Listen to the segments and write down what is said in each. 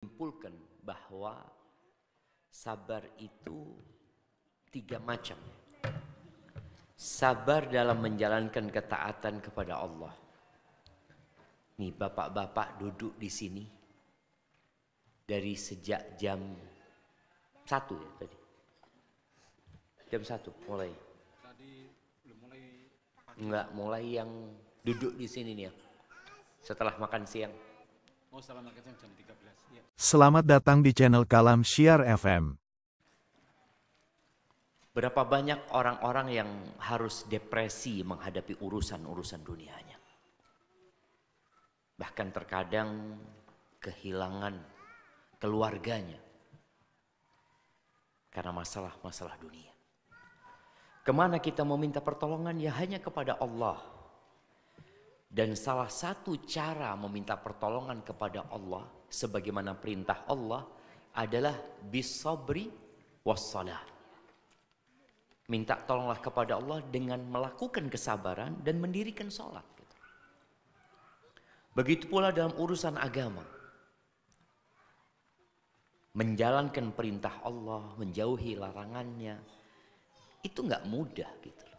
Simpulkan bahwa sabar itu 3 macam. Sabar dalam menjalankan ketaatan kepada Allah. Nih bapak-bapak duduk di sini dari sejak jam 1 ya tadi. Jam 1 mulai. Tadi belum mulai pagi. Enggak, mulai yang duduk di sini nih ya. Setelah makan siang. Oh, setelah makan siang jam 13. Ya. Selamat datang di channel Kalam Syiar FM. Berapa banyak orang-orang yang harus depresi menghadapi urusan-urusan dunianya. Bahkan terkadang kehilangan keluarganya karena masalah-masalah dunia. Kemana kita meminta pertolongan? Ya hanya kepada Allah. Dan salah satu cara meminta pertolongan kepada Allah, sebagaimana perintah Allah, adalah bisabri wassalah. Minta tolonglah kepada Allah dengan melakukan kesabaran dan mendirikan sholat. Begitu pula dalam urusan agama. Menjalankan perintah Allah, menjauhi larangannya, itu nggak mudah gitu.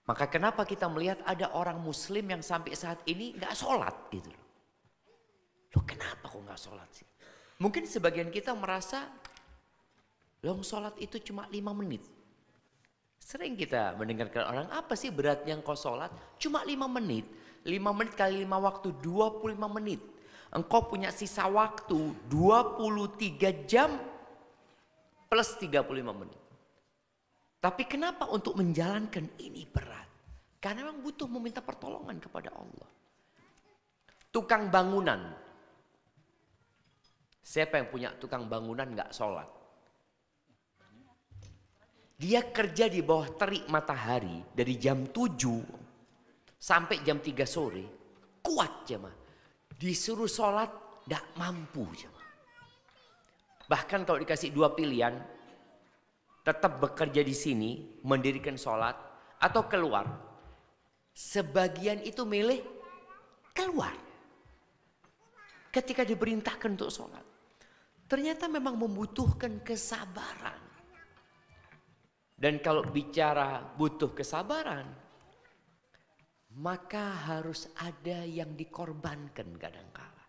Maka kenapa kita melihat ada orang muslim yang sampai saat ini nggak sholat gitu loh. Loh kenapa kok nggak sholat sih? Mungkin sebagian kita merasa loh sholat itu cuma 5 menit. Sering kita mendengarkan orang, apa sih beratnya engkau sholat? Cuma 5 menit. 5 menit kali 5 waktu 25 menit. Engkau punya sisa waktu 23 jam plus 35 menit. Tapi kenapa untuk menjalankan ini berat? Karena memang butuh meminta pertolongan kepada Allah. Tukang bangunan. Siapa yang punya tukang bangunan nggak sholat? Dia kerja di bawah terik matahari dari jam 7 sampai jam 3 sore. Kuat jemaah. Disuruh sholat nggak mampu jemaah. Bahkan kalau dikasih 2 pilihan, tetap bekerja di sini, mendirikan sholat, atau keluar. Sebagian itu milih keluar. Ketika diperintahkan untuk sholat. Ternyata memang membutuhkan kesabaran. Dan kalau bicara butuh kesabaran, maka harus ada yang dikorbankan kadangkala.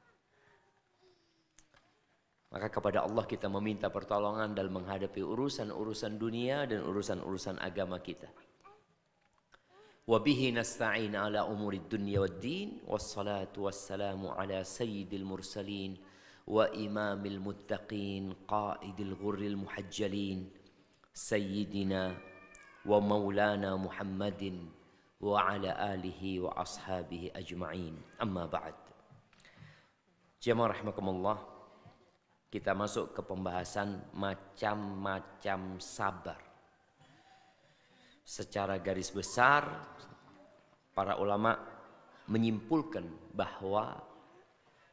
Maka kepada Allah kita meminta pertolongan dalam menghadapi urusan-urusan dunia dan urusan-urusan agama kita. Wa bihi nasta'in ala umurid dunya waddin, wassalatu wassalamu ala sayyidil mursalin wa imamil muttaqin qaidil ghurril muhajjalin sayyidina wa maulana Muhammadin wa ala alihi wa ashabihi ajma'in. Amma ba'd. Jamaah rahimakumullah. Kita masuk ke pembahasan macam-macam sabar. Secara garis besar, para ulama menyimpulkan bahwa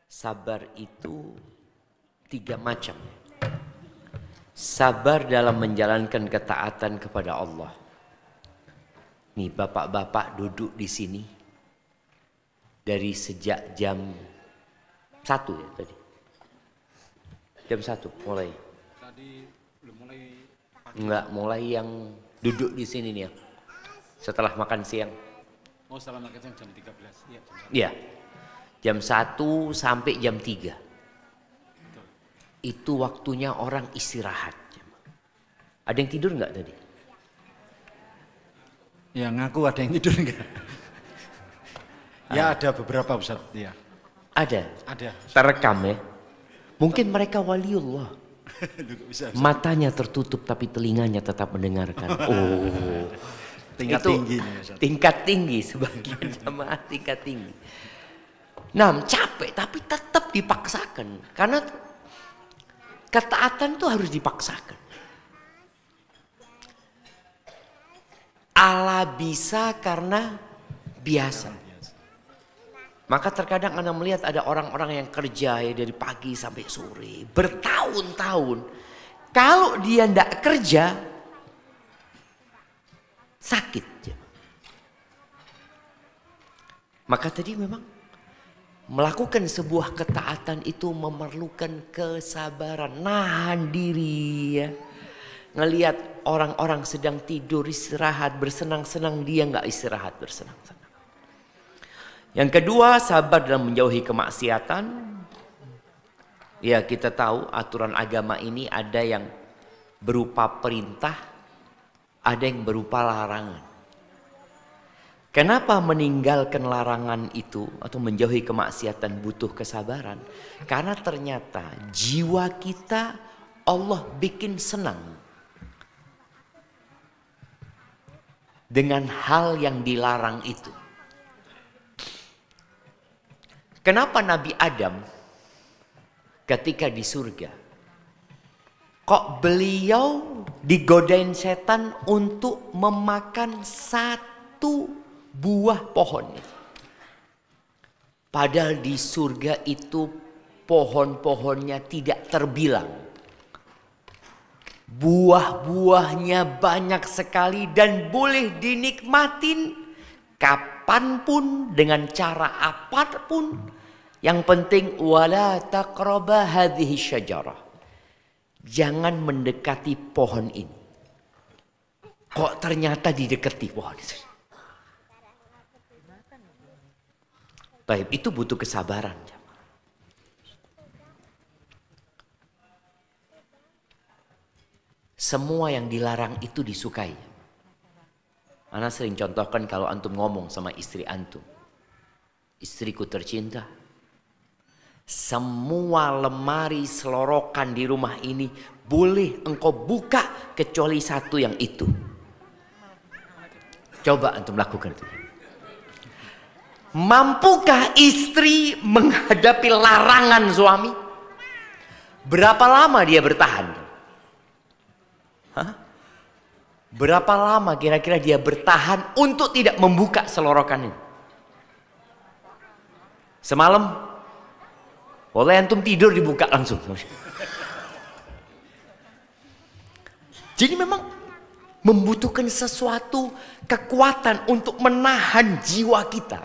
sabar itu 3 macam. Sabar dalam menjalankan ketaatan kepada Allah. Nih bapak-bapak duduk di sini dari sejak jam 1 ya tadi. Jam 1 mulai. Tadi belum mulai pagi. Enggak, mulai yang duduk di sini nih ya. Setelah makan siang. Oh, setelah makan siang jam 13. Ya, jam 1. Iya. Jam 1 sampai jam 3. Betul. Itu waktunya orang istirahat. Ada yang tidur enggak tadi? Ya, ngaku ada yang tidur enggak? Ya, ada beberapa Ustaz, ya. Ada. Ada. Terekam ya. Mungkin mereka waliullah. Bisa. Matanya tertutup tapi telinganya tetap mendengarkan. Oh. Tingkat Itu tinggi nih, Ustaz. tingkat tinggi sebagian jamaah tingkat tinggi. Nah, capek tapi tetap dipaksakan karena ketaatan itu harus dipaksakan. Allah bisa karena biasa. Maka terkadang Anda melihat ada orang-orang yang kerja ya dari pagi sampai sore bertahun-tahun. Kalau dia tidak kerja sakit. Maka tadi memang Melakukan sebuah ketaatan itu memerlukan kesabaran, nahan diri ya. Ngelihat orang-orang sedang tidur istirahat bersenang-senang, dia nggak istirahat bersenang-senang. Yang kedua, sabar dalam menjauhi kemaksiatan. Ya, kita tahu aturan agama ini ada yang berupa perintah, ada yang berupa larangan. Kenapa meninggalkan larangan itu atau menjauhi kemaksiatan butuh kesabaran? Karena ternyata jiwa kita Allah bikin senang dengan hal yang dilarang itu. Kenapa Nabi Adam ketika di surga, kok beliau digodain setan untuk memakan satu buah pohon itu? Padahal di surga itu pohon-pohonnya tidak terbilang. Buah-buahnya banyak sekali dan boleh dinikmatin kapanpun dengan cara apapun. Yang penting wala taqraba hadhihi syajarah. Jangan mendekati pohon ini. Kok ternyata didekati pohon itu? Baik, itu butuh kesabaran. Semua yang dilarang itu disukai. Ana sering contohkan kalau antum ngomong sama istri antum. Istriku tercinta, semua lemari selorokan di rumah ini boleh engkau buka kecuali satu yang itu. Coba antum lakukan itu. Mampukah istri menghadapi larangan suami? Berapa lama dia bertahan? Berapa lama kira-kira dia bertahan untuk tidak membuka selorokan ini? Semalam boleh antum tidur dibuka langsung. Jadi memang membutuhkan sesuatu kekuatan untuk menahan jiwa kita.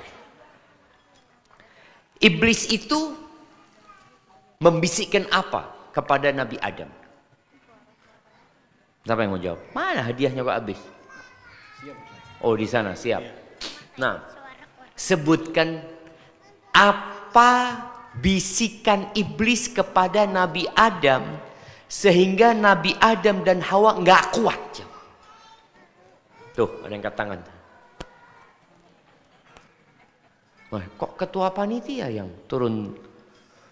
Iblis itu membisikkan apa kepada Nabi Adam? Siapa yang mau jawab? Mana hadiahnya kok habis? Oh, di sana, siap. Nah, sebutkan apa bisikan iblis kepada Nabi Adam sehingga Nabi Adam dan Hawa nggak kuat. Tuh, ada yang angkat tangan. Wah, kok ketua panitia yang turun?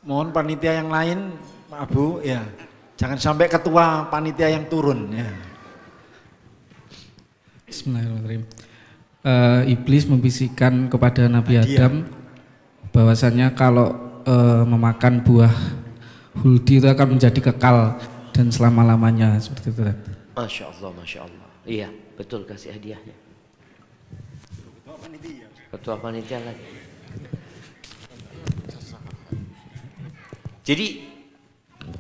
Mohon panitia yang lain, Pak Abu, ya. Jangan sampai ketua panitia yang turun ya. Bismillahirrahmanirrahim. Iblis membisikkan kepada Nabi Adam bahwasanya kalau memakan buah huldi itu akan menjadi kekal dan selama-lamanya, seperti itu. Masya Allah, Masya Allah. Iya, betul, kasih hadiahnya. Ketua panitia lagi. Jadi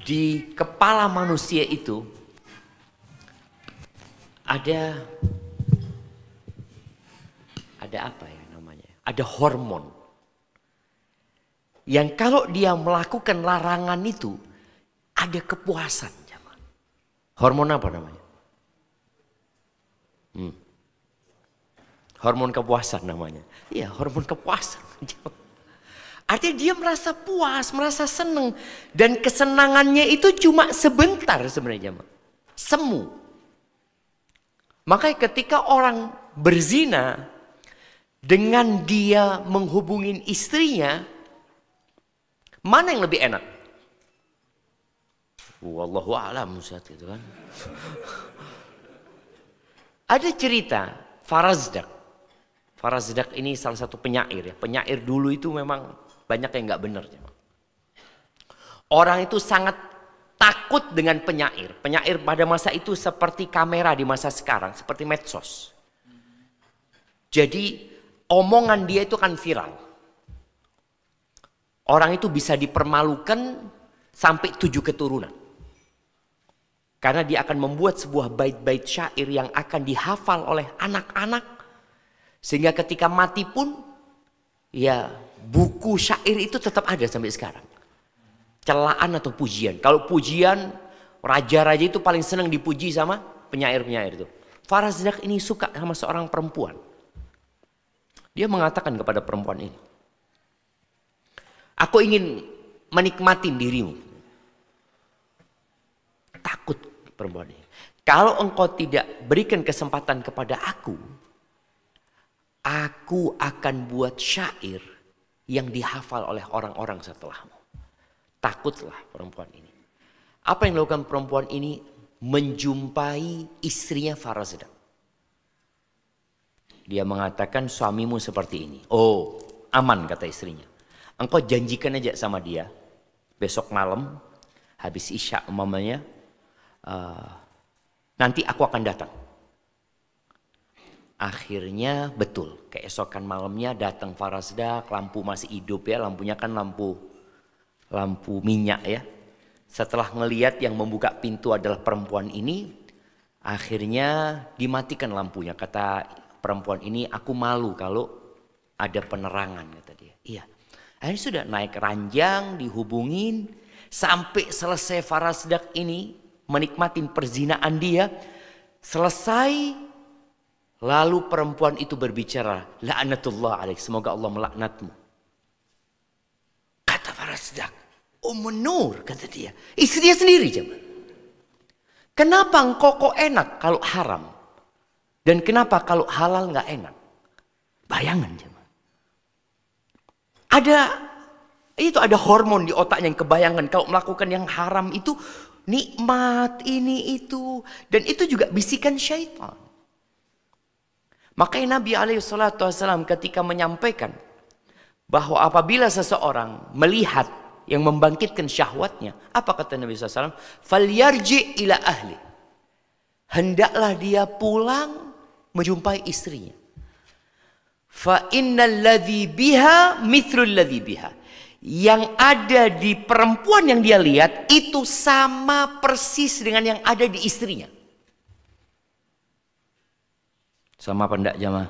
di kepala manusia itu ada apa ya namanya? Ada hormon yang kalau dia melakukan larangan itu ada kepuasan. Hormon apa namanya? Hormon kepuasan namanya. Iya, hormon kepuasan. Artinya dia merasa puas, merasa senang. Dan kesenangannya itu cuma sebentar sebenarnya. Semu. Makanya ketika orang berzina, dengan dia menghubungin istrinya, mana yang lebih enak? Wallahu a'lam Ustaz itu kan. Ada cerita Farazdak. Farazdak ini salah satu penyair ya. Penyair dulu itu memang banyak yang nggak benar. Orang itu sangat takut dengan penyair. Penyair pada masa itu seperti kamera di masa sekarang, seperti medsos. Jadi omongan dia itu kan viral. Orang itu bisa dipermalukan sampai 7 keturunan. Karena dia akan membuat sebuah bait-bait syair yang akan dihafal oleh anak-anak. Sehingga ketika mati pun, ya buku syair itu tetap ada sampai sekarang. Celaan atau pujian. Kalau pujian, raja-raja itu paling senang dipuji sama penyair-penyair itu. Farazdak ini suka sama seorang perempuan. Dia mengatakan kepada perempuan ini, aku ingin menikmati dirimu. Takut perempuan ini. Kalau engkau tidak berikan kesempatan kepada aku akan buat syair yang dihafal oleh orang-orang setelahmu. Takutlah perempuan ini. Apa yang dilakukan perempuan ini? Menjumpai istrinya Farazdak. Dia mengatakan, suamimu seperti ini. Oh, aman, kata istrinya. Engkau janjikan aja sama dia. Besok malam, habis isya umpamanya, nanti aku akan datang. Akhirnya betul, keesokan malamnya datang Farazdak, lampu masih hidup ya, lampunya kan lampu minyak ya. Setelah ngelihat yang membuka pintu adalah perempuan ini, akhirnya dimatikan lampunya. Kata perempuan ini, aku malu kalau ada penerangan, kata dia. Iya. Akhirnya sudah naik ranjang, dihubungin, sampai selesai Farazdak ini menikmatin perzinaan dia, selesai, lalu perempuan itu berbicara, la'natullah alaik, semoga Allah melaknatmu. Kata Farazdak, Nur, kata dia, istrinya sendiri coba. Kenapa engkau kok enak kalau haram? Dan kenapa kalau halal nggak enak? Bayangan coba. Ada hormon di otaknya yang kebayangan kalau melakukan yang haram itu nikmat ini itu, dan itu juga bisikan syaitan. Makanya Nabi SAW ketika menyampaikan bahwa apabila seseorang melihat yang membangkitkan syahwatnya, apa kata Nabi SAW? Falyarji ila ahli. Hendaklah dia pulang menjumpai istrinya. Fa innal ladzi biha mithlul ladzi biha. Yang ada di perempuan yang dia lihat itu sama persis dengan yang ada di istrinya. Sama apa enggak jamaah?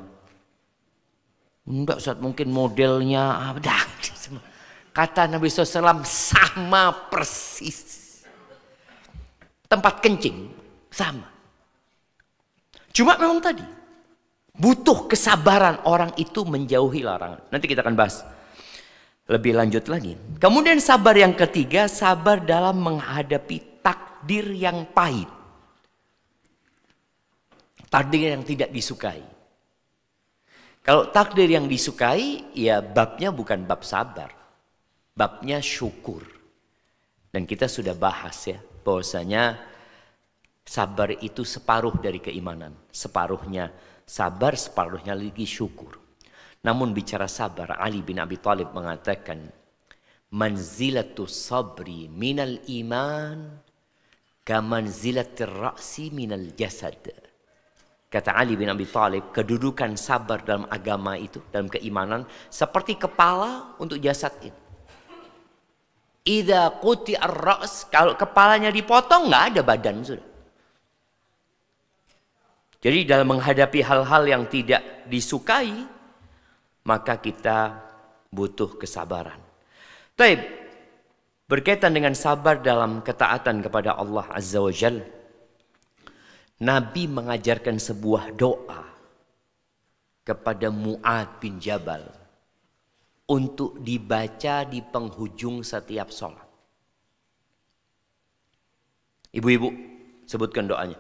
Enggak, Ustaz, mungkin modelnya ada. Kata Nabi SAW sama persis. Tempat kencing sama. Cuma memang tadi butuh kesabaran orang itu menjauhi larangan. Nanti kita akan bahas lebih lanjut lagi. Kemudian sabar yang ketiga, sabar dalam menghadapi takdir yang pahit. Takdir yang tidak disukai. Kalau takdir yang disukai, ya babnya bukan bab sabar. Babnya syukur. Dan kita sudah bahas ya, bahwasanya sabar itu separuh dari keimanan. Separuhnya sabar, separuhnya lagi syukur. Namun bicara sabar, Ali bin Abi Thalib mengatakan, manzilatus sabri minal iman kamanzilatir ra'si minal jasad. Kata Ali bin Abi Thalib, kedudukan sabar dalam agama itu, dalam keimanan, seperti kepala untuk jasad ini. Idza quti'ar ra's, kalau kepalanya dipotong nggak ada badan sudah. Jadi dalam menghadapi hal-hal yang tidak disukai, maka kita butuh kesabaran. Taib, berkaitan dengan sabar dalam ketaatan kepada Allah Azza wa Jalla, Nabi mengajarkan sebuah doa kepada Mu'adz bin Jabal untuk dibaca di penghujung setiap sholat. Ibu-ibu, sebutkan doanya.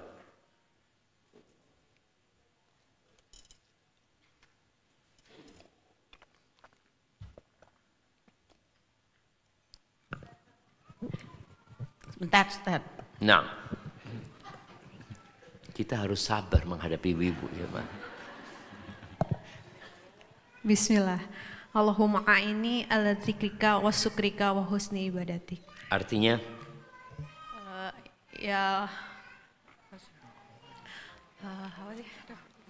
Sebentar, Ustaz. Nah, kita harus sabar menghadapi ibu-ibu ya, Pak. Bismillah. Allahumma a'ini ala dzikrika wa syukrika wa husni ibadatik. Artinya? Apa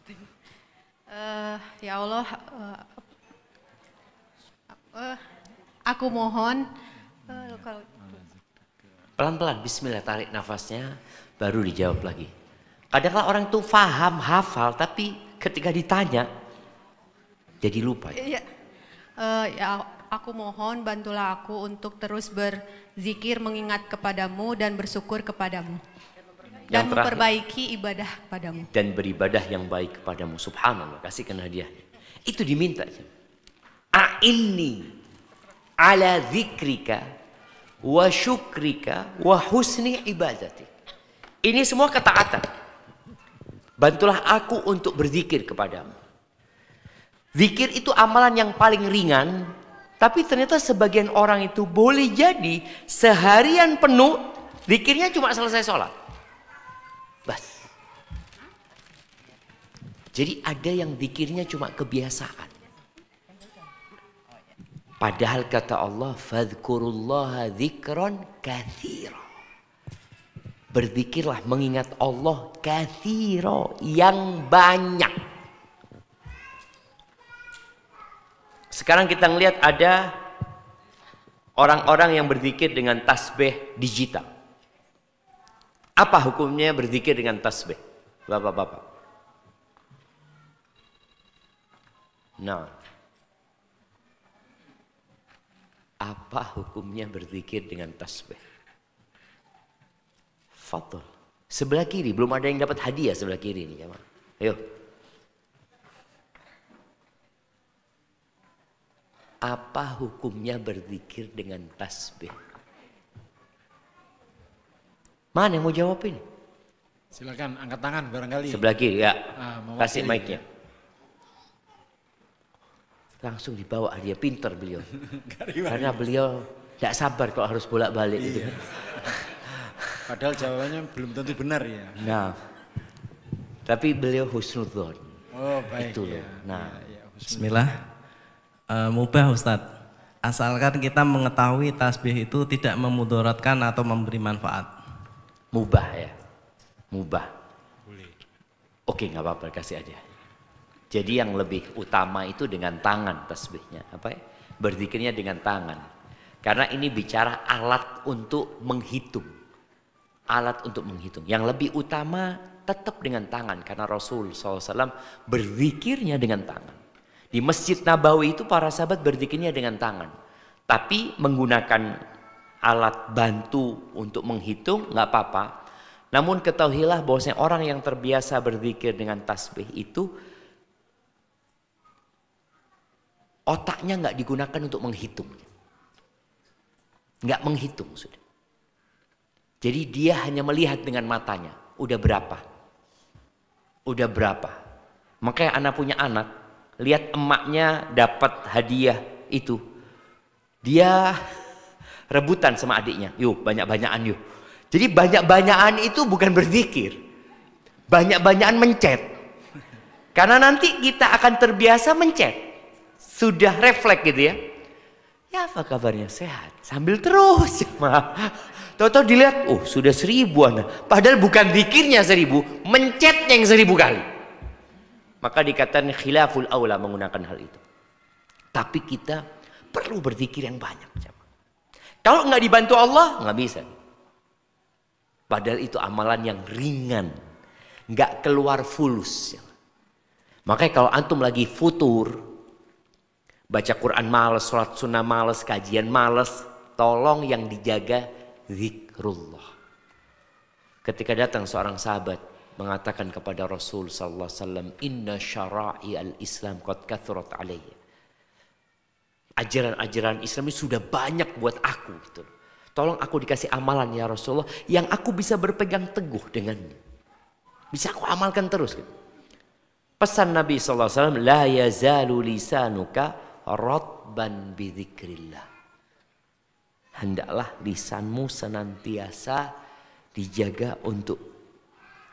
sih? Ya Allah, aku mohon Pelan-pelan, bismillah, tarik nafasnya, baru dijawab lagi. Kadang-kadang orang tuh hafal, tapi ketika ditanya, jadi lupa. Iya. Ya aku mohon bantulah aku untuk terus berzikir, mengingat kepadamu dan bersyukur kepadamu. Dan memperbaiki ibadah padamu. Dan beribadah yang baik kepadamu. Subhanallah, kasihkan hadiah. Itu diminta. A'inni ala dzikrika wa syukrika wa husni ibadatik. Ini semua ketaatan. Bantulah aku untuk berzikir kepadamu. Zikir itu amalan yang paling ringan. Tapi ternyata sebagian orang itu boleh jadi seharian penuh zikirnya cuma selesai sholat. Bas. Jadi ada yang zikirnya cuma kebiasaan. Padahal kata Allah, fadhkurullaha dzikran katsira. Berzikirlah mengingat Allah katsira, yang banyak. Sekarang kita ngelihat ada orang-orang yang berzikir dengan tasbih digital. Apa hukumnya berzikir dengan tasbih? Bapak-bapak. Nah. Apa hukumnya berzikir dengan tasbih? Fadl. Sebelah kiri, belum ada yang dapat hadiah sebelah kiri nih, jemaah. Ayo. Apa hukumnya berzikir dengan tasbih? Mana yang mau jawab ini? Silakan angkat tangan barangkali. Sebelah kiri ya. Kasih Mewakili. mic-nya. Langsung dibawa, dia pintar beliau. Karena beliau tidak sabar kalau harus bolak-balik. Iya. Gitu. Padahal jawabannya belum tentu benar ya. Nah, tapi beliau husnudzon. Oh baik. Itu ya. loh. Nah, Bismillah. Mubah Ustadz. Asalkan kita mengetahui tasbih itu tidak memudaratkan atau memberi manfaat. mubah ya. Mubah. Boleh. Oke, nggak apa-apa, kasih aja. Jadi yang lebih utama itu dengan tangan tasbihnya. Apa ya? Berzikirnya dengan tangan. Karena ini bicara alat untuk menghitung. Alat untuk menghitung. Yang lebih utama tetap dengan tangan. Karena Rasul SAW berzikirnya dengan tangan. Di Masjid Nabawi itu para sahabat berzikirnya dengan tangan. Tapi menggunakan alat bantu untuk menghitung nggak apa-apa. Namun ketahuilah bahwasanya orang yang terbiasa berzikir dengan tasbih itu otaknya nggak digunakan untuk menghitung. Nggak menghitung sudah. Jadi dia hanya melihat dengan matanya. Udah berapa? Udah berapa? Makanya anak punya anak. Lihat emaknya dapat hadiah itu. Dia rebutan sama adiknya. Yuk banyak-banyakan yuk. Jadi banyak-banyakan itu bukan berzikir. Banyak-banyakan mencet. Karena nanti kita akan terbiasa mencet. Sudah refleks gitu ya. Ya apa kabarnya? Sehat. Sambil terus. Tahu-tahu dilihat, oh sudah 1000 anak. Padahal bukan zikirnya 1000, mencetnya yang 1000 kali. Maka dikatakan khilaful aula menggunakan hal itu. Tapi kita perlu berzikir yang banyak. Kalau nggak dibantu Allah, nggak bisa. Padahal itu amalan yang ringan. Nggak keluar fulus. Makanya kalau antum lagi futur, baca Quran males, sholat sunnah males, kajian males, tolong yang dijaga zikrullah. Ketika datang seorang sahabat mengatakan kepada Rasul sallallahu alaihi wasallam, "Inna syara'i al-Islam qad kathurat alayya." Ajaran-ajaran Islam ini sudah banyak buat aku gitu. Tolong aku dikasih amalan ya Rasulullah yang aku bisa berpegang teguh dengannya. Bisa aku amalkan terus gitu. Pesan Nabi sallallahu alaihi wasallam, "La yazalu lisanuka ratban bi dzikrillah." Hendaklah lisanmu senantiasa dijaga untuk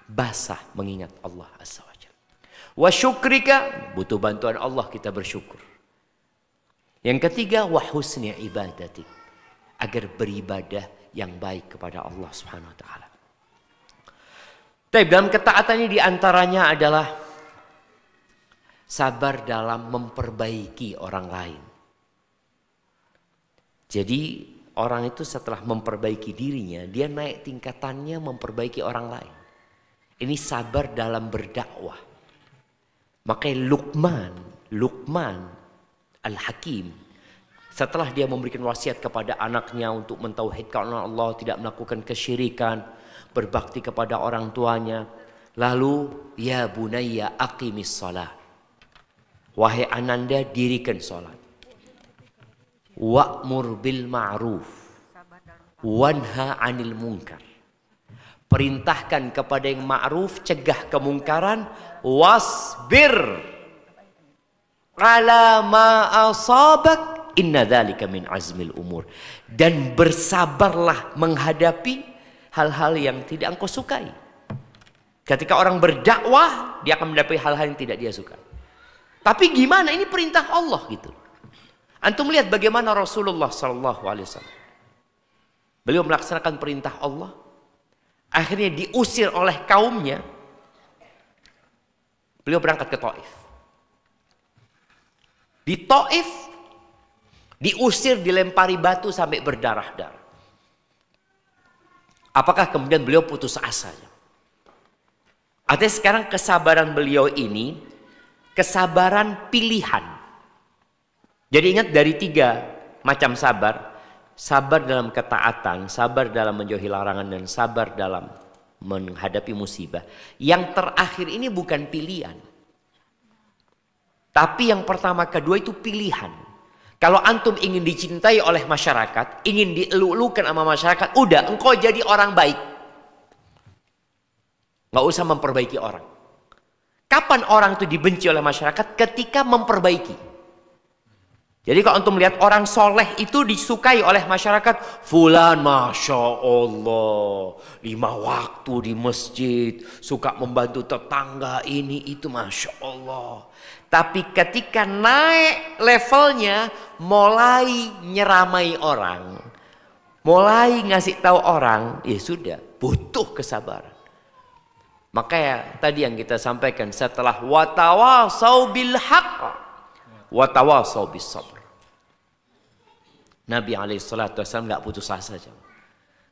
basah mengingat Allah Azza wa Jalla. Wa syukrika, butuh bantuan Allah kita bersyukur. Yang ketiga, wa husni ibadatik, agar beribadah yang baik kepada Allah Subhanahu wa taala. Tapi dalam ketaatan ini diantaranya adalah sabar dalam memperbaiki orang lain. Jadi orang itu setelah memperbaiki dirinya, dia naik tingkatannya memperbaiki orang lain. Ini sabar dalam berdakwah. Makanya Luqman Al-Hakim, setelah dia memberikan wasiat kepada anaknya untuk mentauhidkan Allah, tidak melakukan kesyirikan, berbakti kepada orang tuanya. Lalu, ya bunayya aqimis shalah. Wahai ananda, dirikan salat. Wa'mur bil ma'ruf wanha 'anil munkar. Perintahkan kepada yang ma'ruf, cegah kemungkaran. Wasbir ala ma asabak, inna dzalika min azmil umur. Dan bersabarlah menghadapi hal-hal yang tidak engkau sukai. Ketika orang berdakwah, dia akan mendapat hal-hal yang tidak dia suka. Tapi gimana? Ini perintah Allah gitu. Antum lihat bagaimana Rasulullah SAW. Beliau melaksanakan perintah Allah. Akhirnya diusir oleh kaumnya. Beliau berangkat ke Taif. Di Taif diusir, dilempari batu sampai berdarah-darah. Apakah kemudian beliau putus asa? Artinya sekarang kesabaran beliau ini kesabaran pilihan. Jadi ingat dari 3 macam sabar. Sabar dalam ketaatan, sabar dalam menjauhi larangan, dan sabar dalam menghadapi musibah. Yang terakhir ini bukan pilihan. Tapi yang pertama kedua itu pilihan. Kalau antum ingin dicintai oleh masyarakat, ingin dielu-elukan sama masyarakat, udah engkau jadi orang baik. Nggak usah memperbaiki orang. Kapan orang itu dibenci oleh masyarakat? Ketika memperbaiki. Jadi kalau antum melihat orang soleh itu disukai oleh masyarakat, fulan masya Allah 5 waktu di masjid, suka membantu tetangga, ini itu masya Allah. Tapi ketika naik levelnya, mulai nyeramai orang, mulai ngasih tahu orang, ya sudah, butuh kesabaran. Makanya tadi yang kita sampaikan, setelah watawasau bil haqq watawasau bis sabr. Nabi SAW nggak putus asa.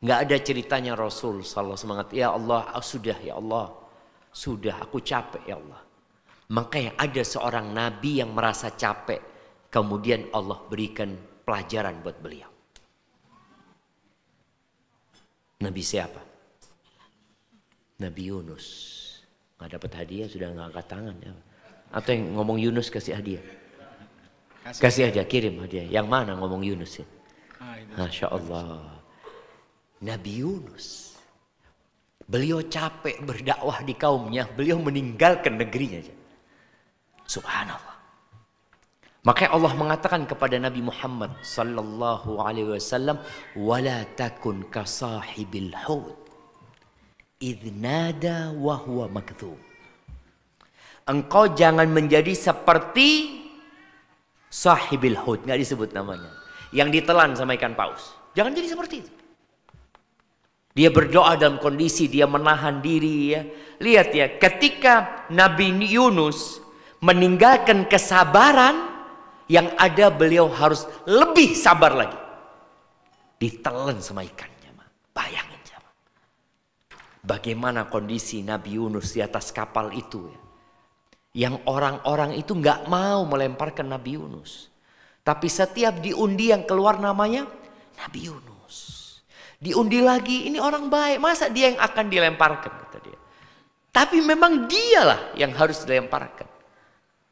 Nggak ada ceritanya Rasul SAW semangat, ya Allah, sudah ya Allah, sudah aku capek ya Allah. Makanya ada seorang Nabi yang merasa capek, kemudian Allah berikan pelajaran buat beliau. Nabi siapa? Nabi Yunus. Nggak dapat hadiah, sudah nggak angkat tangan ya. Atau yang ngomong Yunus kasih hadiah? Kasih aja, kirim hadiah. Yang mana ngomong Yunus ya? Masya Allah. Nabi Yunus. Beliau capek berdakwah di kaumnya. Beliau meninggalkan negerinya. Subhanallah. Makanya Allah mengatakan kepada Nabi Muhammad sallallahu alaihi wasallam, "Wala takun ka sahibil hud idh nada wa huwa makdzum." Engkau jangan menjadi seperti sahibil hud, nggak disebut namanya, yang ditelan sama ikan paus. Jangan jadi seperti itu. Dia berdoa dalam kondisi dia menahan diri ya. Lihat ya, ketika Nabi Yunus meninggalkan kesabaran, yang ada beliau harus lebih sabar lagi. Ditelan sama ikannya. Bayangin coba. Bagaimana kondisi Nabi Yunus di atas kapal itu ya. Yang orang-orang itu nggak mau melemparkan Nabi Yunus. Tapi setiap diundi yang keluar namanya Nabi Yunus. Diundi lagi, ini orang baik, masa dia yang akan dilemparkan, kata dia. Tapi memang dialah yang harus dilemparkan.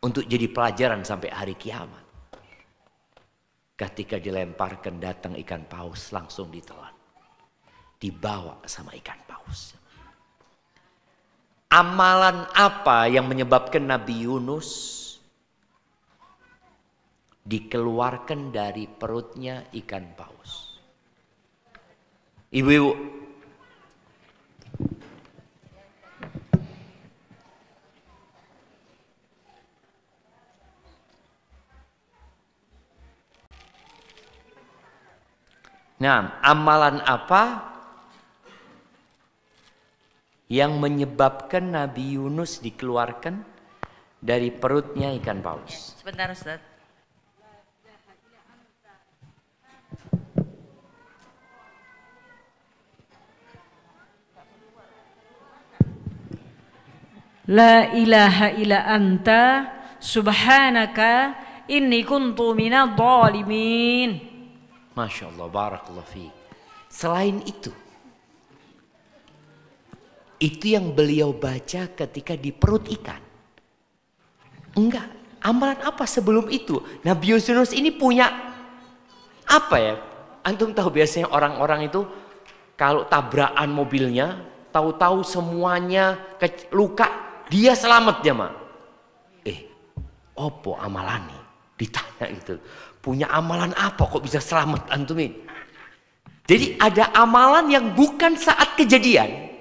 Untuk jadi pelajaran sampai hari kiamat. Ketika dilemparkan, datang ikan paus, langsung ditelan. Dibawa sama ikan paus. Amalan apa yang menyebabkan Nabi Yunus dikeluarkan dari perutnya ikan paus? Ibu-ibu, nah, amalan apa yang menyebabkan Nabi Yunus dikeluarkan dari perutnya ikan paus? Sebentar Ustaz. La ilaha illa anta subhanaka inni kuntu minadh dhalimin. Masya Allah, barakallahu fi. Selain itu yang beliau baca ketika di perut ikan. Enggak, amalan apa sebelum itu? Nabi Yunus ini punya apa ya? Antum tahu biasanya orang-orang itu kalau tabrakan mobilnya, tahu-tahu semuanya luka, dia selamat jemaah. Opo amalan nih? Ditanya gitu. Punya amalan apa kok bisa selamat antum ini? Jadi ada amalan yang bukan saat kejadian.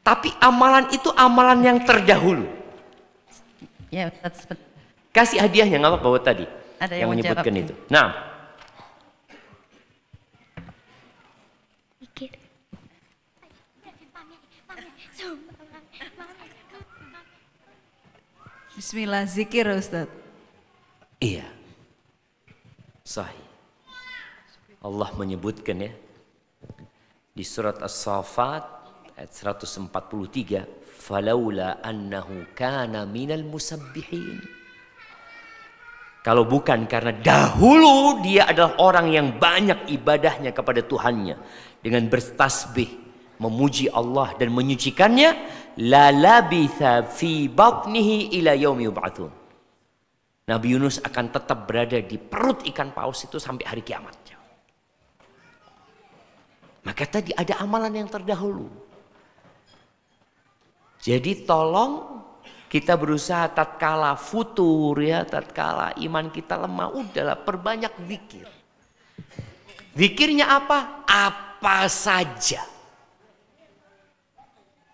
Tapi amalan itu amalan yang terdahulu. Ya, Ustaz. Kasih hadiahnya nggak apa-apa buat tadi. Ada yang menyebutkan jawab. itu. Nah. Bismillah, zikir Ustaz. Iya. Sahih. Allah menyebutkan ya. Di surat As-Saffat ayat 143, falaula annahu kana minal musabbihin. Kalau bukan karena dahulu dia adalah orang yang banyak ibadahnya kepada Tuhannya dengan bertasbih, memuji Allah dan menyucikannya, la labitha fi batnihi ila yaumi yub'atsun. Nabi Yunus akan tetap berada di perut ikan paus itu sampai hari kiamat. Maka tadi ada amalan yang terdahulu. Jadi tolong kita berusaha tatkala futur ya, tatkala iman kita lemah, udahlah perbanyak zikir. Zikirnya apa? Apa saja.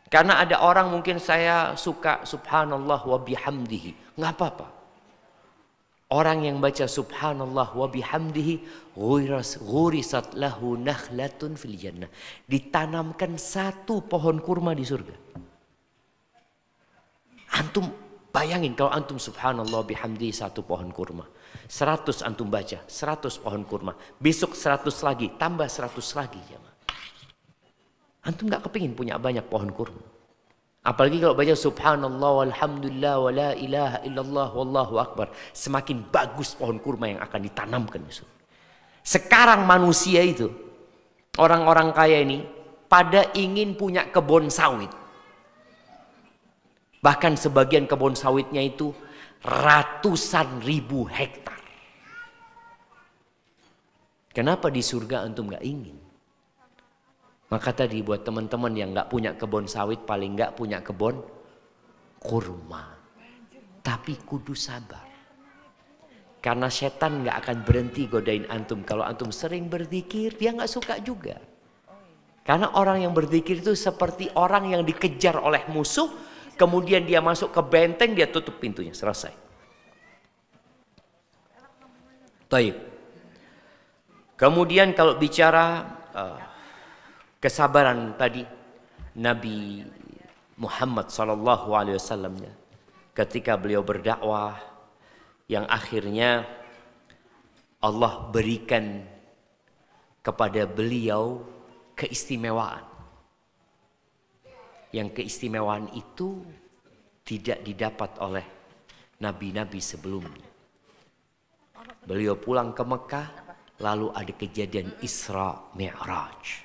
Karena ada orang mungkin saya suka subhanallah wa bihamdihi. Nggak apa-apa. Orang yang baca subhanallah wa bihamdihi ghurisat lahu nakhlatun fil jannah. Ditanamkan satu pohon kurma di surga. Antum bayangin kalau antum subhanallah bihamdi satu pohon kurma. 100 antum baca, 100 pohon kurma. Besok 100 lagi, tambah 100 lagi. Antum gak kepingin punya banyak pohon kurma. Apalagi kalau baca subhanallah walhamdulillah wa la ilaha illallah wallahu akbar. Semakin bagus pohon kurma yang akan ditanamkan. Sekarang manusia itu, orang-orang kaya ini, pada ingin punya kebun sawit. Bahkan sebagian kebun sawitnya itu ratusan ribu hektar. Kenapa di surga antum gak ingin? Maka tadi buat teman-teman yang gak punya kebun sawit, paling gak punya kebun kurma. Tapi kudu sabar. Karena setan gak akan berhenti godain antum. Kalau antum sering berzikir, dia gak suka juga. Karena orang yang berzikir itu seperti orang yang dikejar oleh musuh. Kemudian dia masuk ke benteng, dia tutup pintunya, selesai. Taib. Kemudian kalau bicara kesabaran tadi, Nabi Muhammad SAW ketika beliau berdakwah, yang akhirnya Allah berikan kepada beliau keistimewaan. Yang keistimewaan itu tidak didapat oleh nabi-nabi sebelumnya. Beliau pulang ke Mekah, lalu ada kejadian Isra Mi'raj.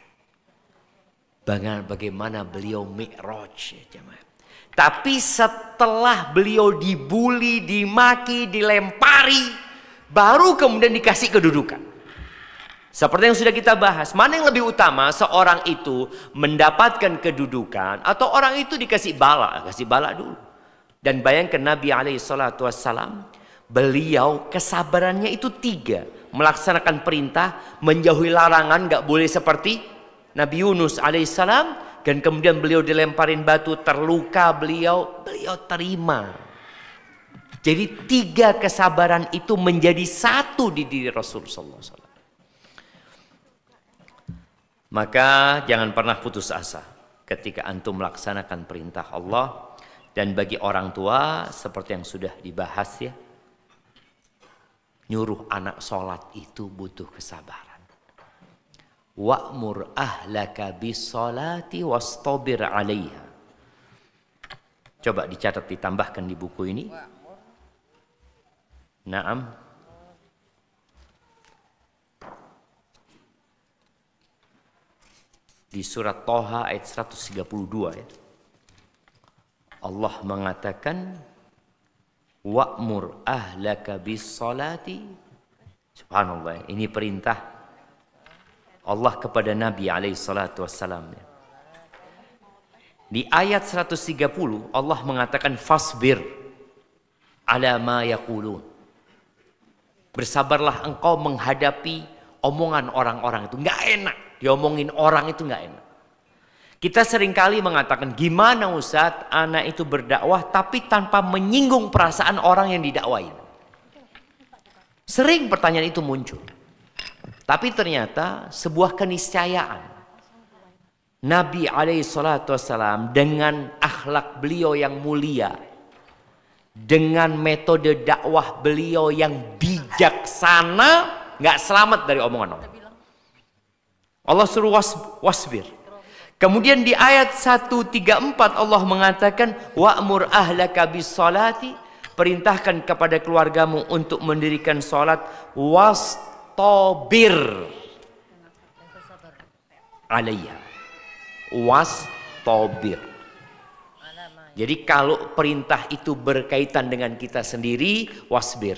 Bagaimana beliau Mi'raj ya jemaah. Tapi setelah beliau dibuli, dimaki, dilempari, baru kemudian dikasih kedudukan. Seperti yang sudah kita bahas, mana yang lebih utama, seorang itu mendapatkan kedudukan atau orang itu dikasih bala? Kasih bala dulu. Dan bayangkan Nabi SAW, beliau kesabarannya itu 3. Melaksanakan perintah, menjauhi larangan, gak boleh seperti Nabi Yunus alaihissalam. Dan kemudian beliau dilemparin batu, terluka beliau terima. Jadi 3 kesabaran itu menjadi 1 di diri Rasulullah SAW. Maka jangan pernah putus asa ketika antum melaksanakan perintah Allah. Dan bagi orang tua seperti yang sudah dibahas ya, nyuruh anak sholat itu butuh kesabaran. Wa'mur ahlaka bis-sholati wastabir 'alaiha. Coba dicatat, ditambahkan di buku ini. Naam. Di surat Thaha ayat 132 ya. Allah mengatakan wa'mur ahlaka bis-salati. Subhanallah, ini perintah Allah kepada Nabi alaihi salatu wassalam. Di ayat 130 Allah mengatakan fasbir ala ma yaqulun. Bersabarlah engkau menghadapi omongan orang-orang itu. Enggak enak diomongin orang, itu enggak enak. Kita seringkali mengatakan, gimana Ustadz anak itu berdakwah tapi tanpa menyinggung perasaan orang yang didakwain. Sering pertanyaan itu muncul. Tapi ternyata sebuah keniscayaan. Nabi SAW dengan akhlak beliau yang mulia, dengan metode dakwah beliau yang bijaksana, nggak selamat dari omongan orang. Allah suruh wasbir. Kemudian di ayat 134 Allah mengatakan wa'mur ahlaka bis-salati, perintahkan kepada keluargamu untuk mendirikan salat, wastabir alaiha. Wastabir. Jadi kalau perintah itu berkaitan dengan kita sendiri, wasbir.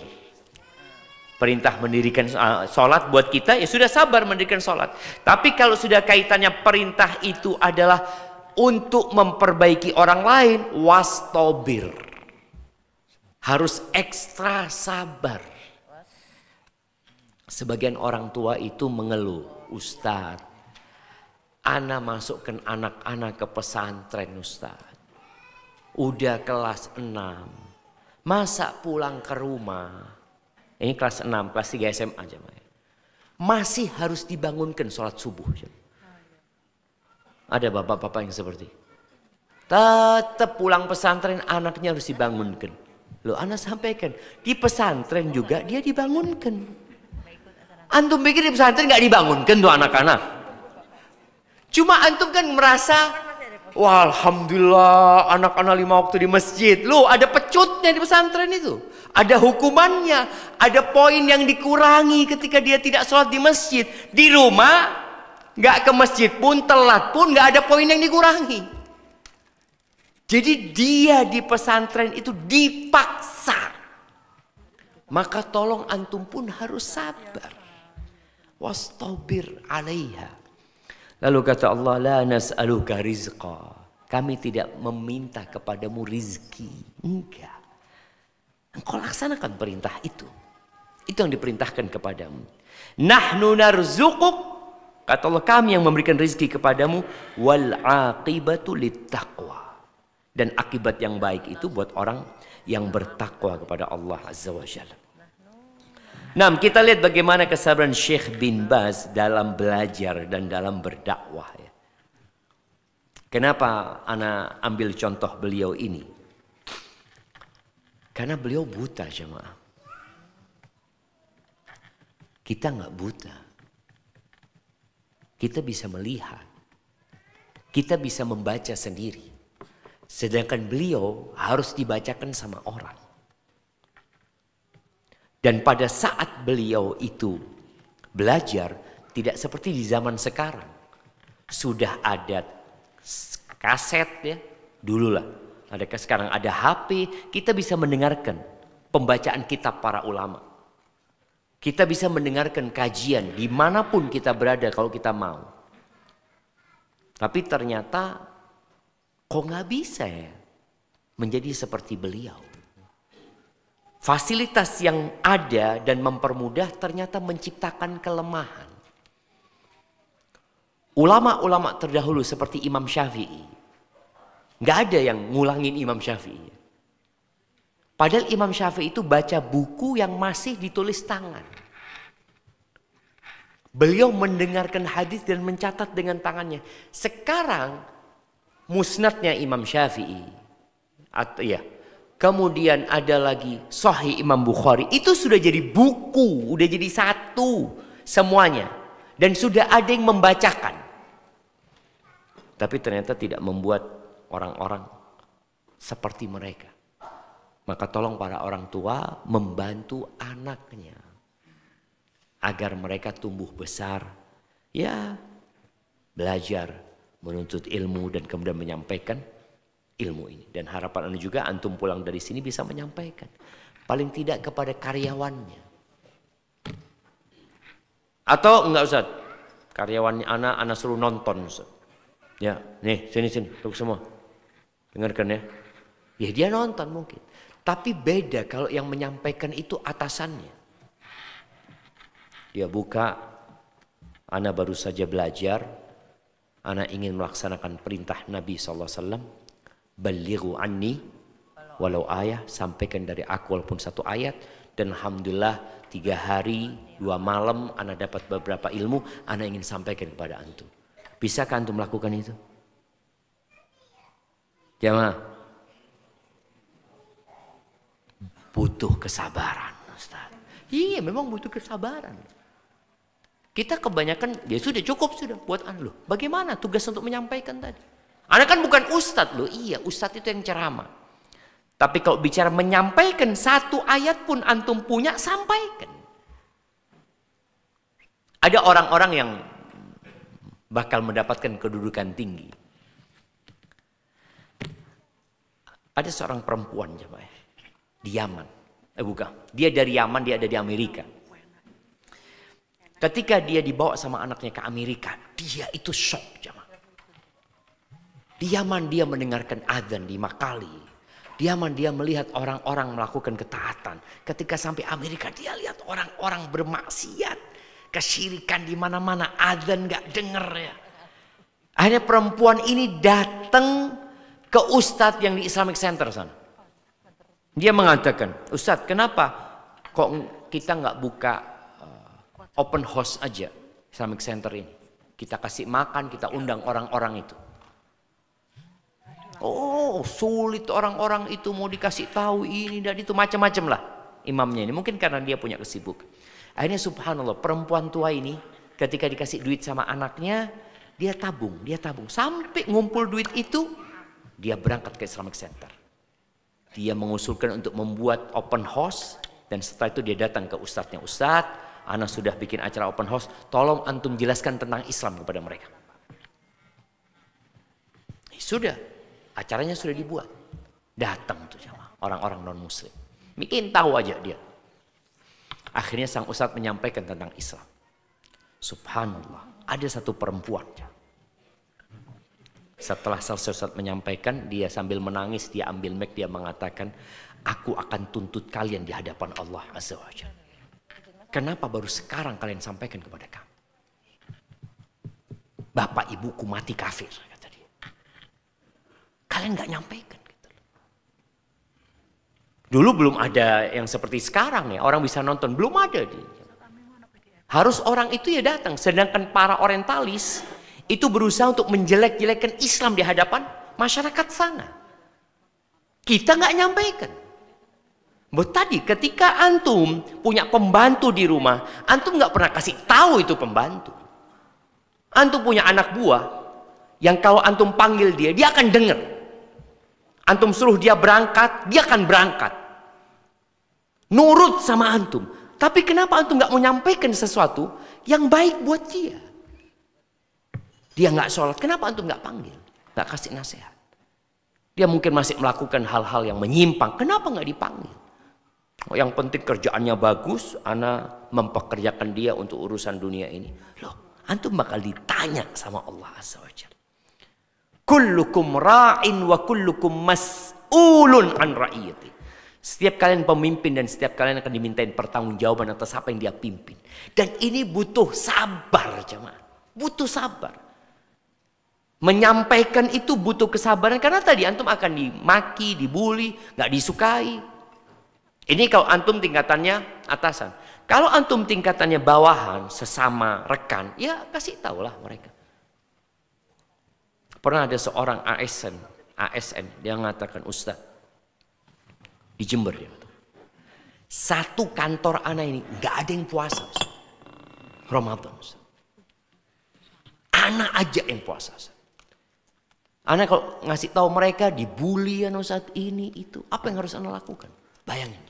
Perintah mendirikan sholat buat kita, ya sudah sabar mendirikan sholat. Tapi kalau sudah kaitannya perintah itu adalah untuk memperbaiki orang lain, wastabir. Harus ekstra sabar. Sebagian orang tua itu mengeluh, Ustadz, ana masukkan anak-anak ke pesantren Ustadz. Udah kelas 6, masa pulang ke rumah? Ini kelas 6, kelas 3 SMA aja. Masih harus dibangunkan sholat subuh. Ada bapak-bapak yang seperti tetap pulang pesantren anaknya harus dibangunkan. Loh, anak sampaikan di pesantren juga dia dibangunkan. Antum pikir di pesantren nggak dibangunkan tuh anak-anak? Cuma antum kan merasa, wah alhamdulillah anak-anak 5 waktu di masjid. Loh, ada pecutnya di pesantren itu. Ada hukumannya, ada poin yang dikurangi ketika dia tidak sholat di masjid. Di rumah, nggak ke masjid pun, telat pun, nggak ada poin yang dikurangi. Jadi dia di pesantren itu dipaksa. Maka tolong antum pun harus sabar. Wastabir alaiha. Lalu kata Allah, la nas'aluka rizqa. Kami tidak meminta kepadamu rizki. Enggak. Engkau laksanakan perintah itu. Itu yang diperintahkan kepadamu. Nahnu narzuquk. Kata Allah, kami yang memberikan rezeki kepadamu. Wal aqibatu littaqwa. Dan akibat yang baik itu buat orang yang bertakwa kepada Allah Azza wa Jalla. Nah, kita lihat bagaimana kesabaran Syekh bin Baz dalam belajar dan dalam berdakwah. Kenapa ana ambil contoh beliau ini? Karena beliau buta, jemaah. Kita nggak buta. Kita bisa melihat. Kita bisa membaca sendiri. Sedangkan beliau harus dibacakan sama orang. Dan pada saat beliau itu belajar, tidak seperti di zaman sekarang. Sudah ada kaset ya, dululah. Sekarang ada HP, kita bisa mendengarkan pembacaan kitab para ulama. Kita bisa mendengarkan kajian dimanapun kita berada kalau kita mau. Tapi ternyata kok nggak bisa ya menjadi seperti beliau. Fasilitas yang ada dan mempermudah ternyata menciptakan kelemahan. Ulama-ulama terdahulu seperti Imam Syafi'i, nggak ada yang ngulangin Imam Syafi'i. Padahal Imam Syafi'i itu baca buku yang masih ditulis tangan. Beliau mendengarkan hadis dan mencatat dengan tangannya. Sekarang musnadnya Imam Syafi'i, atau ya, kemudian ada lagi Sahih Imam Bukhari, itu sudah jadi buku, udah jadi satu semuanya, dan sudah ada yang membacakan. Tapi ternyata tidak membuat orang-orang seperti mereka. Maka tolong para orang tua membantu anaknya agar mereka tumbuh besar, ya belajar, menuntut ilmu dan kemudian menyampaikan ilmu ini. Dan harapan Anda juga antum pulang dari sini bisa menyampaikan, paling tidak kepada karyawannya. Atau enggak Ustaz, karyawannya anak suruh nonton Ustaz. Ya, nih sini tuh semua. Dengarkan ya. Ya dia nonton mungkin. Tapi beda kalau yang menyampaikan itu atasannya. Dia buka, ana baru saja belajar, ana ingin melaksanakan perintah Nabi SAW. Balighu anni walau ayat, sampaikan dari aku walaupun satu ayat. Dan alhamdulillah 3 hari 2 malam ana dapat beberapa ilmu, ana ingin sampaikan kepada antum. Bisakah antum melakukan itu? Jamaah, butuh kesabaran Ustaz. Iya memang butuh kesabaran. Kita kebanyakan, ya sudah cukup sudah buat anda loh. Bagaimana tugas untuk menyampaikan tadi? Anda kan bukan ustadz loh. Iya ustadz itu yang ceramah. Tapi kalau bicara menyampaikan 1 ayat pun antum punya, sampaikan. Ada orang-orang yang bakal mendapatkan kedudukan tinggi. Ada seorang perempuan jemaah di Yaman. Bukan, dia dari Yaman, dia ada di Amerika. Ketika dia dibawa sama anaknya ke Amerika, dia itu shock jemaah. Di Yaman dia mendengarkan azan 5 kali. Di Yaman dia melihat orang-orang melakukan ketaatan. Ketika sampai Amerika dia lihat orang-orang bermaksiat. Kesyirikan di mana-mana, azan gak denger ya. Akhirnya perempuan ini datang ke ustadz yang di Islamic Center sana. Dia mengatakan, Ustadz kenapa kok kita nggak buka open house aja Islamic Center ini? Kita kasih makan, kita undang orang-orang itu. Oh sulit orang-orang itu mau dikasih tahu ini dan itu, macam-macam lah imamnya ini. Mungkin karena dia punya kesibukan. Akhirnya subhanallah perempuan tua ini ketika dikasih duit sama anaknya, dia tabung. Sampai ngumpul duit itu, dia berangkat ke Islamic Center. Dia mengusulkan untuk membuat open house. Dan setelah itu dia datang ke ustadznya. Ustadz, ana sudah bikin acara open house, tolong antum jelaskan tentang Islam kepada mereka. Sudah, acaranya sudah dibuat. Datang tuh sama orang-orang non muslim. Bikin tahu aja dia. Akhirnya sang ustadz menyampaikan tentang Islam. Subhanallah, ada satu perempuan. Setelah selesai ustadz menyampaikan, dia sambil menangis, dia ambil mic, dia mengatakan, aku akan tuntut kalian di hadapan Allah Azza wa Jalla. Kenapa baru sekarang kalian sampaikan kepada kami? Bapak ibuku mati kafir, kata dia. Kalian gak nyampaikan. Dulu belum ada yang seperti sekarang ya, orang bisa nonton, belum ada. Harus orang itu ya datang, sedangkan para orientalis itu berusaha untuk menjelek-jelekan Islam di hadapan masyarakat sana. Kita nggak nyampaikan. Buat tadi ketika antum punya pembantu di rumah, antum nggak pernah kasih tahu itu pembantu. Antum punya anak buah yang kalau antum panggil dia akan dengar. Antum suruh dia berangkat, dia akan berangkat. Nurut sama antum. Tapi kenapa antum nggak menyampaikan sesuatu yang baik buat dia? Dia nggak sholat, kenapa antum nggak panggil? Nggak kasih nasihat. Dia mungkin masih melakukan hal-hal yang menyimpang, kenapa nggak dipanggil? Oh, yang penting kerjaannya bagus, ana mempekerjakan dia untuk urusan dunia ini. Loh, antum bakal ditanya sama Allah Azza wa Jalla. Kullukum ra'in wa kullukum mas'ulun an ra'iyati. Setiap kalian pemimpin dan setiap kalian akan dimintain pertanggungjawaban atas apa yang dia pimpin. Dan ini butuh sabar jemaah. Butuh sabar. Menyampaikan itu butuh kesabaran. Karena tadi antum akan dimaki, dibully, gak disukai. Ini kalau antum tingkatannya atasan. Kalau antum tingkatannya bawahan, sesama rekan, ya kasih tahulah mereka. Pernah ada seorang ASN, dia mengatakan, Ustaz, di Jember dia betul. Satu kantor anak ini nggak ada yang puasa, Ustaz. Ramadan, Ustaz. Anak aja yang puasa, Ustaz. Ana kalau ngasih tahu mereka dibully saat ini itu, apa yang harus ana lakukan? Bayangin.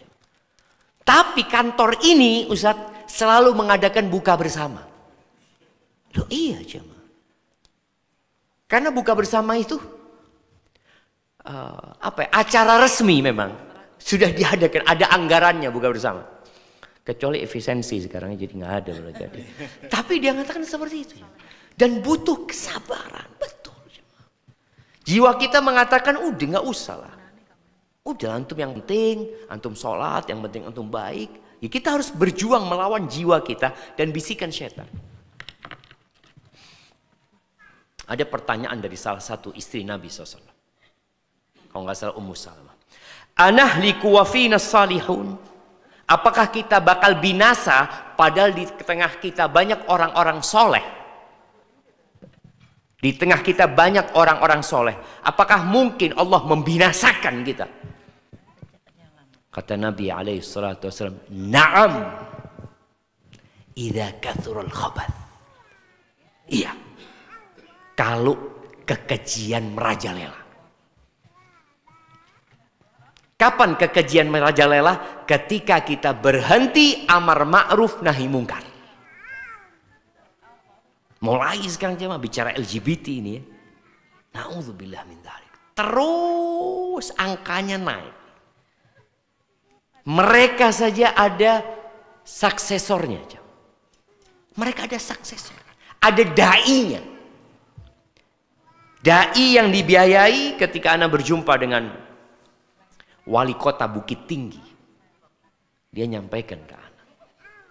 Tapi kantor ini Ustadz selalu mengadakan buka bersama. Loh iya jemaah. Karena buka bersama itu acara resmi memang sudah diadakan, ada anggarannya buka bersama. Kecuali efisiensi sekarang jadi nggak ada boleh jadi. Tapi dia mengatakan seperti itu. Dan butuh kesabaran, betul. Jiwa kita mengatakan udah nggak usah lah. Udah antum yang penting, antum sholat, yang penting antum baik. Ya kita harus berjuang melawan jiwa kita dan bisikan syaitan. Ada pertanyaan dari salah satu istri Nabi SAW. Kalau nggak salah Ummu Salamah. Anahliku wa fina salihun. Apakah kita bakal binasa padahal di tengah kita banyak orang-orang soleh? Di tengah kita banyak orang-orang soleh. Apakah mungkin Allah membinasakan kita? Kata Nabi SAW, Naam. Idza kathurul khabath. Iya. Kalau kekejian merajalela. Kapan kekejian merajalela? Ketika kita berhenti amar ma'ruf nahi mungkar. Mulai sekarang jemaah bicara LGBT ini ya. Na'udzubillah min dzalik. Terus angkanya naik. Mereka saja ada suksesornya. Mereka ada suksesor. Ada da'inya. Da'i yang dibiayai ketika Ana berjumpa dengan wali kota Bukit Tinggi. Dia nyampaikan ke Ana.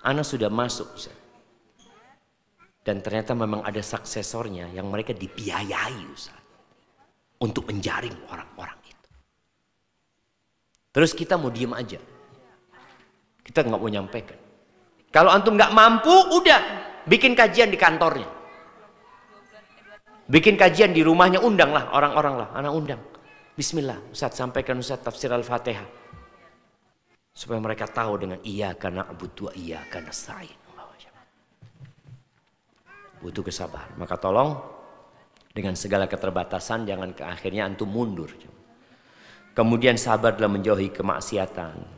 Ana sudah masuk. Dan ternyata memang ada suksesornya yang mereka dibiayai Ustaz. Untuk menjaring orang-orang itu. Terus kita mau diem aja. Kita nggak mau nyampaikan. Kalau antum nggak mampu, udah bikin kajian di kantornya. Bikin kajian di rumahnya, undang lah orang-orang lah, anak undang. Bismillah, Ustaz sampaikan Ustaz tafsir Al-Fatihah. Supaya mereka tahu dengan iyyaka na'budu wa iyyaka nasta'in. Butuh kesabaran. Maka tolong dengan segala keterbatasan jangan ke akhirnya antum mundur. Kemudian sabar dalam menjauhi kemaksiatan.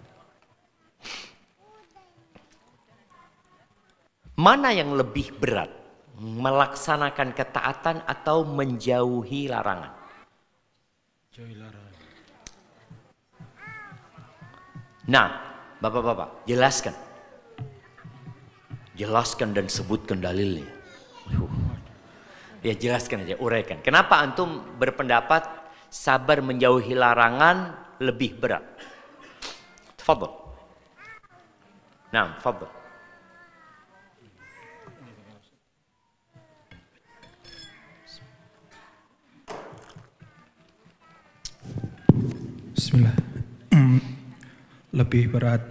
Mana yang lebih berat? Melaksanakan ketaatan atau menjauhi larangan? Jauhi larangan. Nah, bapak-bapak, jelaskan. Jelaskan dan sebutkan dalilnya. Ya jelaskan aja, uraikan. Kenapa antum berpendapat sabar menjauhi larangan lebih berat? Tafadhol. Nah, tafadhol. Bismillah. Lebih berat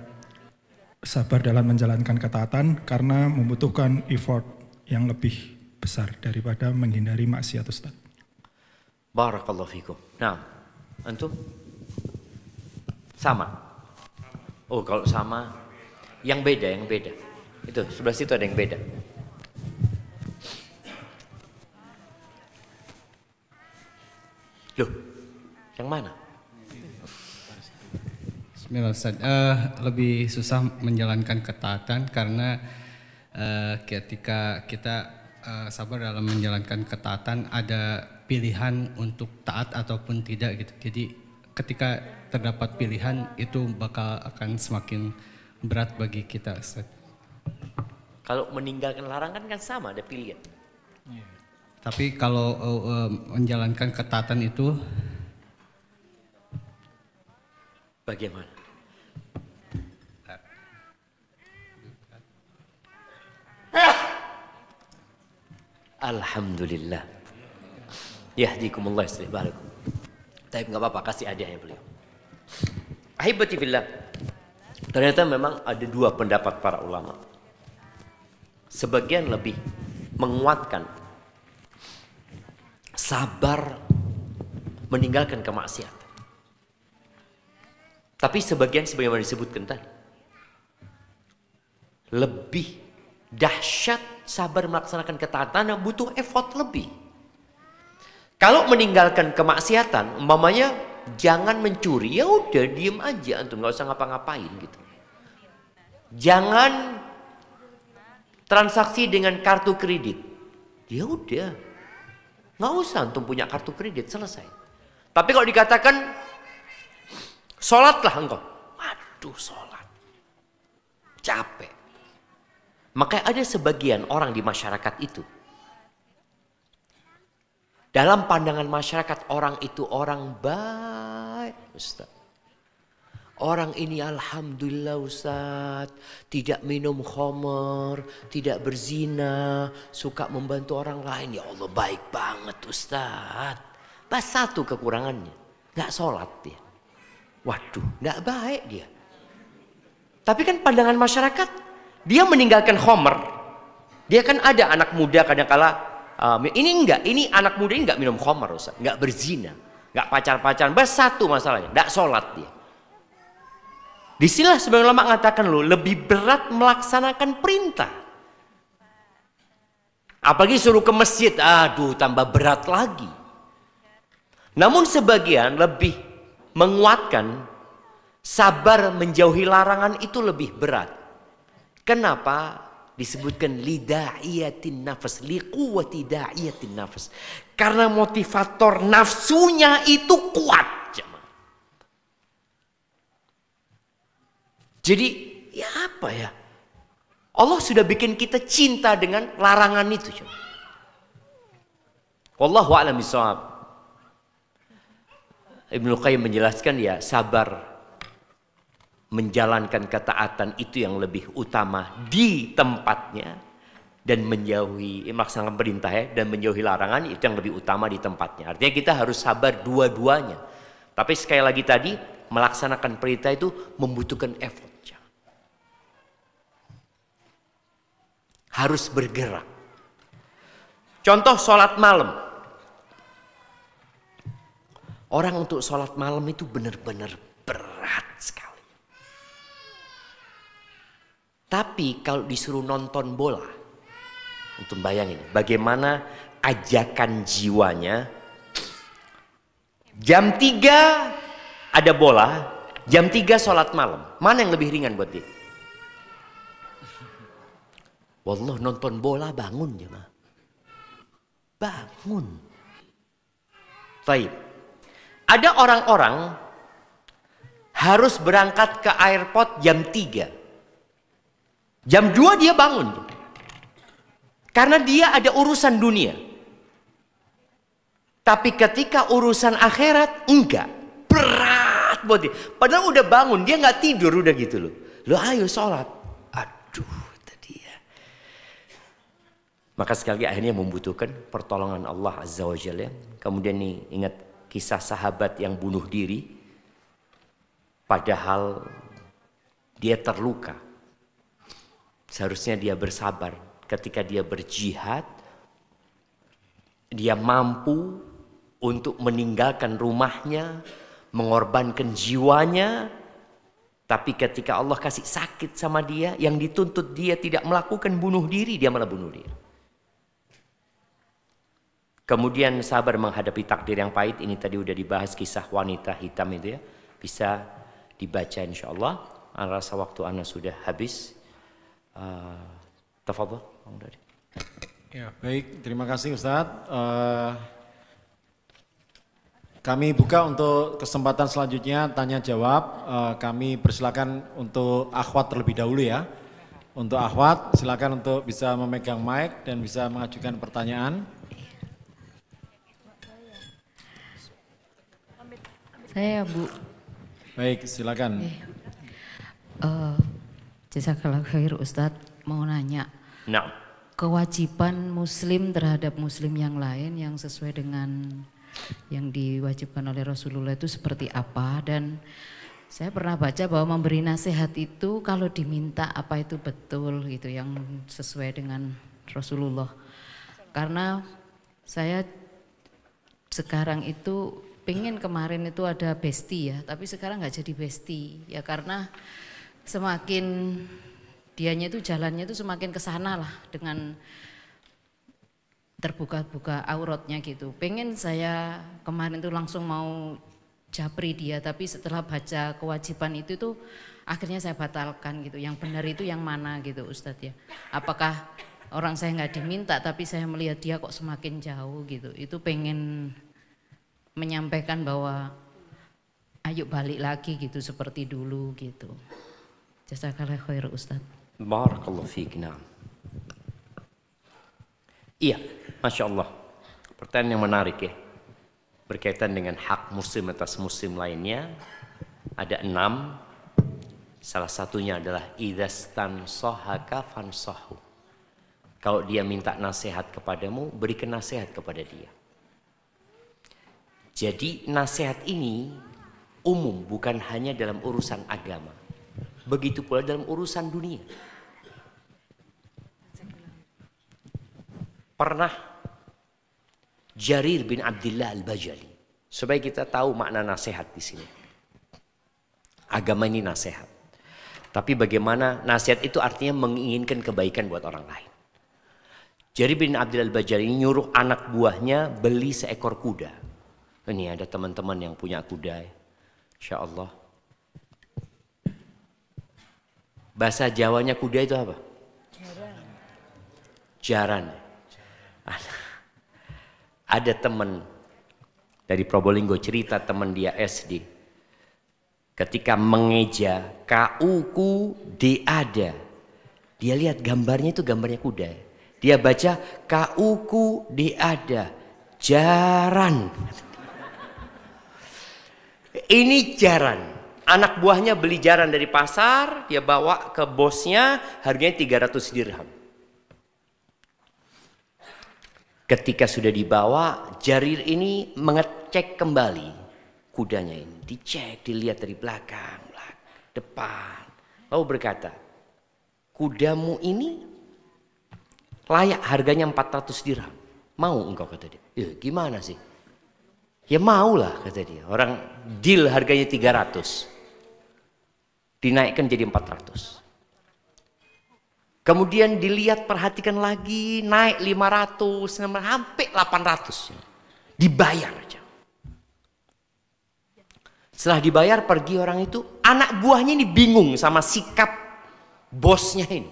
sabar dalam menjalankan ketaatan karena membutuhkan effort yang lebih besar daripada menghindari maksiat Ustaz. Barakallahu fikum. Nah, antum? Sama? Oh, kalau sama, yang beda. Itu, sebelah situ ada yang beda. Loh, yang mana? Bismillah Ustaz. Lebih susah menjalankan ketaatan karena ketika kita sabar dalam menjalankan ketaatan ada pilihan untuk taat ataupun tidak gitu. Jadi ketika terdapat pilihan itu akan semakin berat bagi kita Ustaz. Kalau meninggalkan larangan kan sama, ada pilihan. Tapi kalau menjalankan ketaatan itu bagaimana? Alhamdulillah. Yahdikumullah islih balakum. Tapi nggak apa-apa, kasih hadiahnya beliau. Ahibati fillah. Ternyata memang ada dua pendapat para ulama. Sebagian lebih menguatkan sabar meninggalkan kemaksiatan. Tapi sebagian sebagaimana disebutkan tadi, lebih dahsyat sabar melaksanakan ketaatan yang butuh effort lebih. Kalau meninggalkan kemaksiatan, umpamanya jangan mencuri, ya udah diem aja antum, nggak usah ngapa-ngapain gitu. Jangan transaksi dengan kartu kredit, ya udah, nggak usah antum punya kartu kredit, selesai. Tapi kalau dikatakan sholatlah engkau, waduh sholat, capek. Makanya ada sebagian orang di masyarakat itu, dalam pandangan masyarakat orang itu orang baik, Ustaz. Orang ini alhamdulillah Ustaz, tidak minum khamr, tidak berzina, suka membantu orang lain. Ya Allah baik banget Ustaz. Pas satu kekurangannya, nggak sholat dia. Waduh, nggak baik dia. Tapi kan pandangan masyarakat, dia meninggalkan khamr. Dia kan ada anak muda kadang-kala. Ini enggak, ini anak muda ini enggak minum khamr, Ustaz, enggak berzina, enggak pacar-pacaran, bas satu masalahnya, enggak sholat dia. Disinilah sebagian ulama mengatakan loh, lebih berat melaksanakan perintah. Apalagi suruh ke masjid, aduh tambah berat lagi. Namun sebagian lebih menguatkan sabar menjauhi larangan itu lebih berat. Kenapa? Disebutkan lida'iyatin nafas, liquwati da'iyatin nafas. Karena motivator nafsunya itu kuat. Jadi ya apa ya? Allah sudah bikin kita cinta dengan larangan itu. Wallahu a'lam bishawab. Ibnu Qayyim menjelaskan ya sabar menjalankan ketaatan itu yang lebih utama di tempatnya dan menjauhi melaksanakan perintah ya, dan menjauhi larangan itu yang lebih utama di tempatnya. Artinya kita harus sabar dua-duanya. Tapi sekali lagi tadi melaksanakan perintah itu membutuhkan effort. Harus bergerak. Contoh sholat malam. Orang untuk sholat malam itu benar-benar berat sekali. Tapi kalau disuruh nonton bola, untuk bayangin bagaimana ajakan jiwanya. Jam 3 ada bola, jam 3 sholat malam. Mana yang lebih ringan buat dia? Wallah nonton bola bangun jemaah. Bangun. Baik. Ada orang-orang harus berangkat ke airport jam 3. Jam 2 dia bangun. Karena dia ada urusan dunia. Tapi ketika urusan akhirat enggak. Berat buat dia. Padahal udah bangun, dia nggak tidur udah gitu loh. Lo ayo sholat. Aduh. Maka sekali lagi akhirnya membutuhkan pertolongan Allah Azza wa Jalla. Kemudian nih ingat kisah sahabat yang bunuh diri. Padahal dia terluka. Seharusnya dia bersabar. Ketika dia berjihad, dia mampu untuk meninggalkan rumahnya, mengorbankan jiwanya. Tapi ketika Allah kasih sakit sama dia, yang dituntut dia tidak melakukan bunuh diri, dia malah bunuh diri. Kemudian sabar menghadapi takdir yang pahit. Ini tadi udah dibahas kisah wanita hitam itu ya. Bisa dibaca insya Allah. Ana rasa waktu ana sudah habis. Tafadhol. Ya, baik, terima kasih Ustadz. Kami buka untuk kesempatan selanjutnya tanya jawab. Kami persilakan untuk akhwat terlebih dahulu ya. Untuk akhwat silakan untuk bisa memegang mic dan bisa mengajukan pertanyaan. Saya Bu. Baik, silakan. Jazakallah khair Ustadz, mau nanya. Nah. Kewajiban muslim terhadap muslim yang lain yang sesuai dengan yang diwajibkan oleh Rasulullah itu seperti apa? Dan saya pernah baca bahwa memberi nasihat itu kalau diminta apa itu betul gitu, yang sesuai dengan Rasulullah. Karena saya sekarang itu pengen kemarin itu ada bestie ya, tapi sekarang nggak jadi bestie ya, karena semakin dianya itu jalannya itu semakin ke sana lah dengan terbuka-buka auratnya gitu. Pengen saya kemarin tuh langsung mau japri dia, tapi setelah baca kewajiban itu tuh akhirnya saya batalkan gitu. Yang benar itu yang mana gitu Ustadz ya. Apakah orang saya nggak diminta tapi saya melihat dia kok semakin jauh gitu. Itu pengen menyampaikan bahwa ayo balik lagi gitu seperti dulu gitu. Jazakallah khair Ustadz. Barakallahu fiik. Iya, Masya Allah. Pertanyaan yang menarik ya. Berkaitan dengan hak muslim atas muslim lainnya. Ada 6. Salah satunya adalah idzastansahaka fansahu. Kalau dia minta nasihat kepadamu, berikan nasihat kepada dia. Jadi nasihat ini umum, bukan hanya dalam urusan agama. Begitu pula dalam urusan dunia. Pernah Jarir bin Abdullah Al-Bajali, supaya kita tahu makna nasihat di sini. Agama ini nasihat. Tapi bagaimana nasihat itu artinya menginginkan kebaikan buat orang lain. Jarir bin Abdullah Al-Bajali nyuruh anak buahnya beli seekor kuda. Ini ada teman-teman yang punya kuda ya. Insya Allah. Bahasa Jawanya kuda itu apa? Jaran. Ada teman dari Probolinggo cerita teman dia SD. Ketika mengeja KUku ada. Dia lihat gambarnya itu gambarnya kuda. Dia baca KUku ada. Jaran. Ini jaran. Anak buahnya beli jaran dari pasar, dia bawa ke bosnya, harganya 300 dirham. Ketika sudah dibawa, Jarir ini mengecek kembali kudanya ini. Dicek, dilihat dari belakang, depan. Lalu berkata, kudamu ini layak harganya 400 dirham. Mau engkau, kata dia. Ya gimana sih? Ya maulah, kata dia. Orang deal harganya 300. Dinaikkan jadi 400. Kemudian dilihat, perhatikan lagi, naik 500, sampai 800. Dibayar aja. Setelah dibayar, pergi orang itu. Anak buahnya ini bingung sama sikap bosnya ini.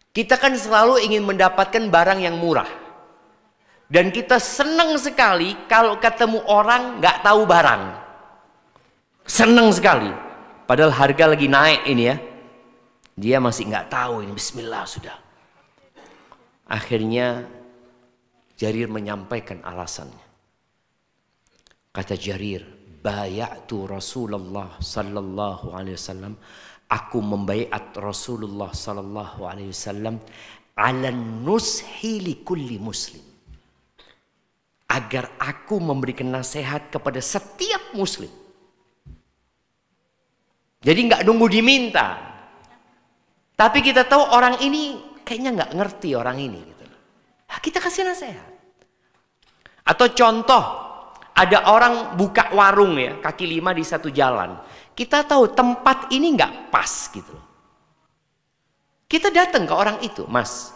Kita kan selalu ingin mendapatkan barang yang murah. Dan kita senang sekali kalau ketemu orang nggak tahu barang. Senang sekali. Padahal harga lagi naik ini ya. Dia masih nggak tahu ini. Bismillah sudah. Akhirnya Jarir menyampaikan alasannya. Kata Jarir, bayatu Rasulullah sallallahu alaihi wasallam. Aku membaiat Rasulullah sallallahu alaihi wasallam ala nushi li kulli muslim. Agar aku memberikan nasihat kepada setiap muslim. Jadi nggak nunggu diminta. Tapi kita tahu orang ini kayaknya nggak ngerti orang ini. Gitu. Nah, kita kasih nasihat. Atau contoh, ada orang buka warung ya, kaki lima di satu jalan. Kita tahu tempat ini nggak pas gitu. Kita datang ke orang itu, Mas,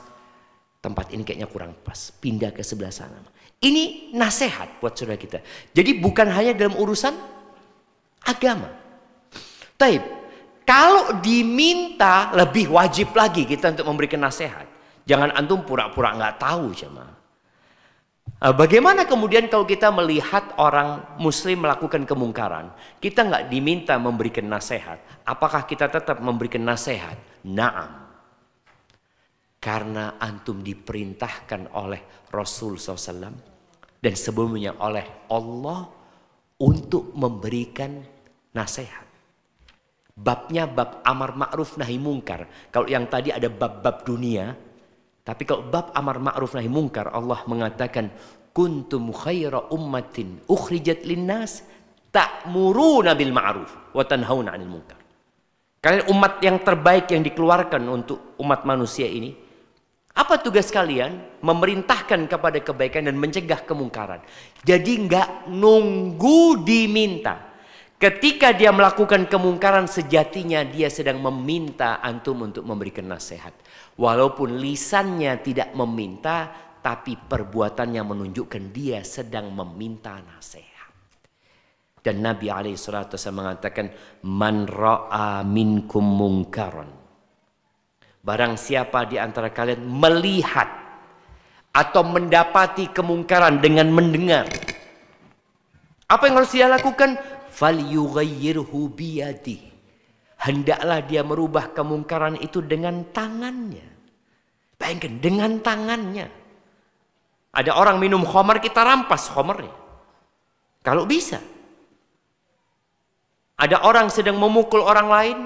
tempat ini kayaknya kurang pas, pindah ke sebelah sana. Ini nasihat buat saudara kita. Jadi bukan hanya dalam urusan agama. Taib, kalau diminta lebih wajib lagi kita untuk memberikan nasihat. Jangan antum pura-pura nggak tahu jemaah. Bagaimana kemudian kalau kita melihat orang muslim melakukan kemungkaran, kita nggak diminta memberikan nasihat, apakah kita tetap memberikan nasihat? Naam. Karena antum diperintahkan oleh Rasul SAW dan sebelumnya oleh Allah untuk memberikan nasihat. Babnya bab amar ma'ruf nahi mungkar. Kalau yang tadi ada bab-bab dunia, tapi kalau bab amar ma'ruf nahi mungkar, Allah mengatakan kuntum khaira ummatin ukhrijat linnas ta'muruna bil ma'ruf wa tanhauna 'anil munkar. Kalian umat yang terbaik yang dikeluarkan untuk umat manusia ini. Apa tugas kalian? Memerintahkan kepada kebaikan dan mencegah kemungkaran. Jadi nggak nunggu diminta. Ketika dia melakukan kemungkaran, sejatinya dia sedang meminta antum untuk memberikan nasihat. Walaupun lisannya tidak meminta, tapi perbuatannya menunjukkan dia sedang meminta nasihat. Dan Nabi SAW mengatakan, man ra'a minkum mungkaran. Barang siapa di antara kalian melihat atau mendapati kemungkaran dengan mendengar, apa yang harus dia lakukan? Falyughayyirhu biyadihi. Hendaklah dia merubah kemungkaran itu dengan tangannya. Bayangkan, dengan tangannya. Ada orang minum khamar, kita rampas khamarnya. Kalau bisa. Ada orang sedang memukul orang lain,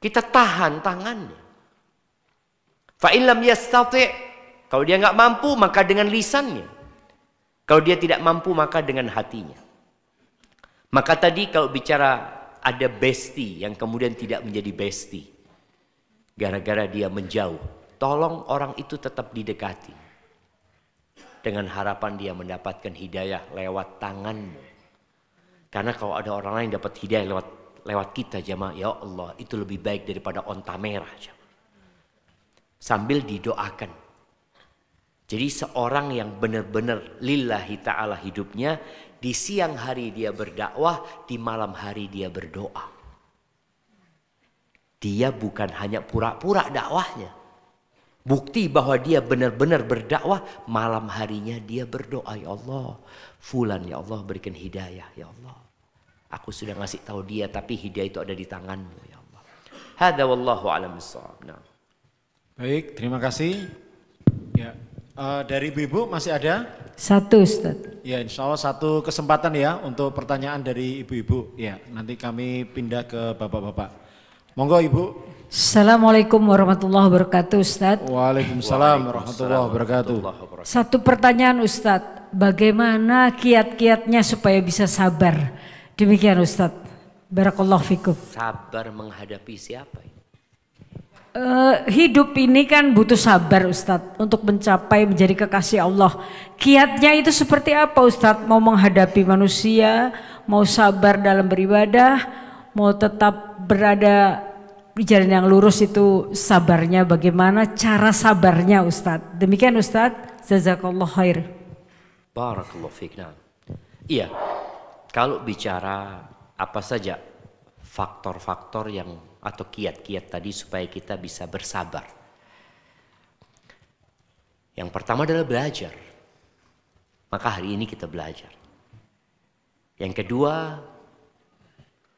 kita tahan tangannya. Fa in lam yastati', kalau dia nggak mampu maka dengan lisannya. Kalau dia tidak mampu maka dengan hatinya. Maka tadi kalau bicara ada bestie yang kemudian tidak menjadi bestie gara-gara dia menjauh, tolong orang itu tetap didekati dengan harapan dia mendapatkan hidayah lewat tanganmu. Karena kalau ada orang lain dapat hidayah lewat kita jamaah, ya Allah, itu lebih baik daripada onta merah jamaah. Sambil didoakan. Jadi seorang yang benar-benar lillahi ta'ala hidupnya, di siang hari dia berdakwah, di malam hari dia berdoa. Dia bukan hanya pura-pura dakwahnya. Bukti bahwa dia benar-benar berdakwah, malam harinya dia berdoa, ya Allah, fulan ya Allah berikan hidayah, ya Allah. Aku sudah ngasih tahu dia tapi hidayah itu ada di tanganmu, ya Allah. Hadza wallahu a'lam bissawab. Nah. Baik, terima kasih. Ya, dari Ibu masih ada? Satu, Ustaz. Ya, insya Allah satu kesempatan ya untuk pertanyaan dari ibu-ibu. Ya, nanti kami pindah ke bapak-bapak. Monggo Ibu. Assalamualaikum warahmatullahi wabarakatuh, Ustaz. Waalaikumsalam warahmatullahi wabarakatuh. Satu pertanyaan, Ustaz. Bagaimana kiat-kiatnya supaya bisa sabar? Demikian, Ustaz. Barakallahu fikum. Sabar menghadapi siapa ini? Hidup ini kan butuh sabar, Ustadz, untuk mencapai menjadi kekasih Allah. Kiatnya itu seperti apa, Ustadz? Mau menghadapi manusia, mau sabar dalam beribadah, mau tetap berada di jalan yang lurus, itu sabarnya bagaimana? Cara sabarnya, Ustadz. Demikian, Ustadz. Jazakallah khair. Barakallahu fiik. Iya, kalau bicara apa saja faktor-faktor yang atau kiat-kiat tadi supaya kita bisa bersabar. Yang pertama adalah belajar. Maka hari ini kita belajar. Yang kedua,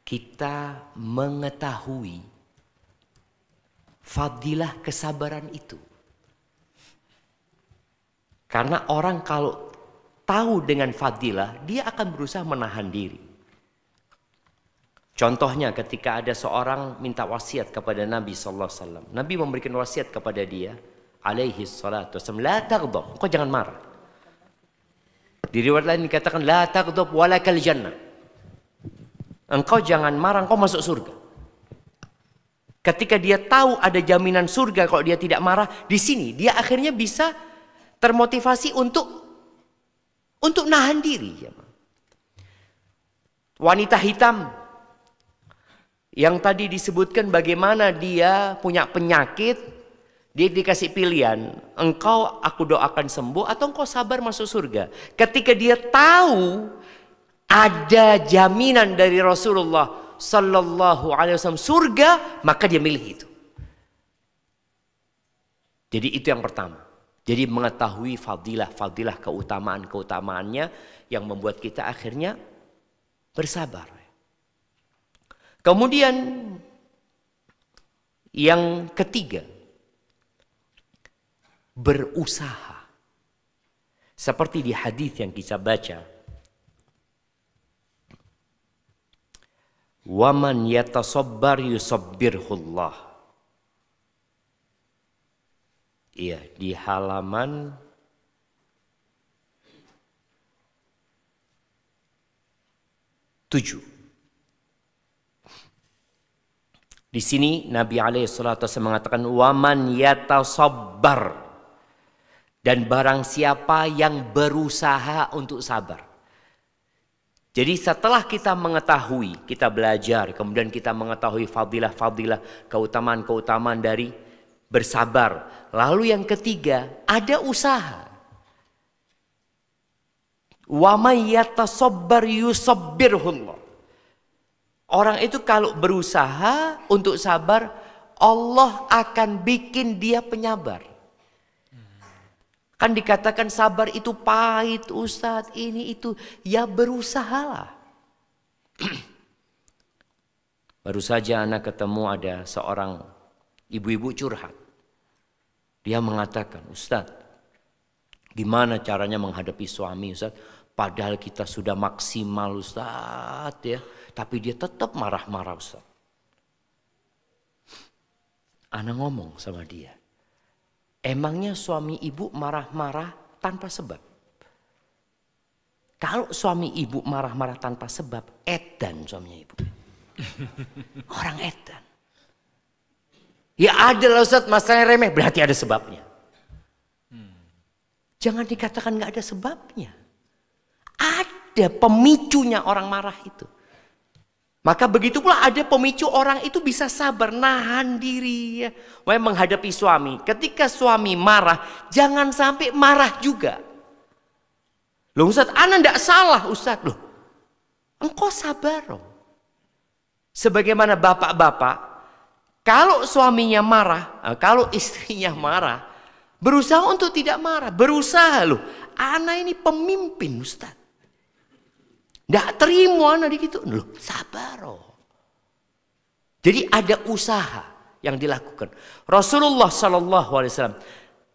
kita mengetahui fadilah kesabaran itu. Karena orang kalau tahu dengan fadilah, dia akan berusaha menahan diri. Contohnya ketika ada seorang minta wasiat kepada Nabi SAW. Nabi memberikan wasiat kepada dia. Alaihi salatu wassalam. La taghdab. Engkau jangan marah. Di riwayat lain dikatakan. La taghdab walakal jannah. Engkau jangan marah, engkau masuk surga. Ketika dia tahu ada jaminan surga kalau dia tidak marah. Di sini dia akhirnya bisa termotivasi untuk nahan diri. Wanita hitam. Yang tadi disebutkan bagaimana dia punya penyakit, dia dikasih pilihan, engkau aku doakan sembuh atau engkau sabar masuk surga. Ketika dia tahu ada jaminan dari Rasulullah Sallallahu Alaihi Wasallam surga, maka dia milih itu. Jadi itu yang pertama. Jadi mengetahui fadilah keutamaan-keutamaannya yang membuat kita akhirnya bersabar. Kemudian yang ketiga, berusaha. Seperti di hadis yang kita baca. Waman yatasabbar yusabbirhullah. Iya, di halaman 7. Di sini Nabi SAW mengatakan waman yatasabbar, dan barang siapa yang berusaha untuk sabar. Jadi setelah kita mengetahui, kita belajar, kemudian kita mengetahui fadilah-fadilah, keutamaan-keutamaan dari bersabar. Lalu yang ketiga, ada usaha. Wa may yatasabbar yusabbirhullah. Orang itu kalau berusaha untuk sabar, Allah akan bikin dia penyabar. Kan dikatakan sabar itu pahit, Ustadz, ini itu. Ya berusahalah. Baru saja anak ketemu ada seorang ibu-ibu curhat. Dia mengatakan, Ustadz, gimana caranya menghadapi suami, Ustadz? Padahal kita sudah maksimal, Ustadz, ya. Tapi dia tetap marah-marah, Ustadz. Ana ngomong sama dia, emangnya suami ibu marah-marah tanpa sebab? Kalau suami ibu marah-marah tanpa sebab, edan suaminya ibu. Orang edan. Ya ada lah Ustadz, masalahnya remeh, berarti ada sebabnya. Jangan dikatakan gak ada sebabnya. Ada pemicunya orang marah itu. Maka begitu pula ada pemicu orang itu bisa sabar, nahan diri ya. Menghadapi suami. Ketika suami marah, jangan sampai marah juga. Loh Ustadz, ana ndak salah Ustadz. Loh, engkau sabar loh. Sebagaimana bapak-bapak, kalau suaminya marah, kalau istrinya marah, berusaha untuk tidak marah. Berusaha loh, ana ini pemimpin Ustadz. Nggak terima anak gitu, loh sabar loh. Jadi ada usaha yang dilakukan. Rasulullah SAW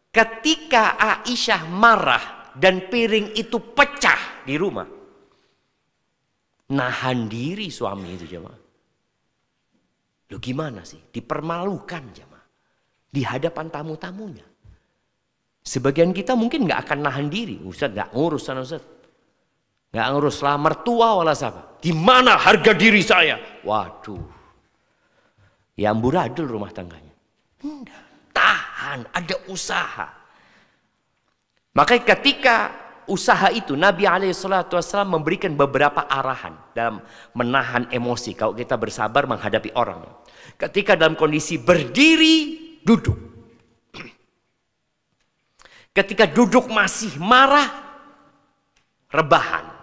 ketika Aisyah marah dan piring itu pecah di rumah, nahan diri suami itu jemaah. Loh gimana sih? Dipermalukan jemaah di hadapan tamu-tamunya. Sebagian kita mungkin nggak akan nahan diri, Ustadz nggak ngurus sana Ustadz. Nggak ngurus lah mertua wala siapa. Di mana harga diri saya? Waduh. Ya amburadul rumah tangganya. Enggak. Tahan, ada usaha. Makanya ketika usaha itu Nabi SAW memberikan beberapa arahan dalam menahan emosi. Kalau kita bersabar menghadapi orang. Ketika dalam kondisi berdiri, duduk. Ketika duduk masih marah, rebahan.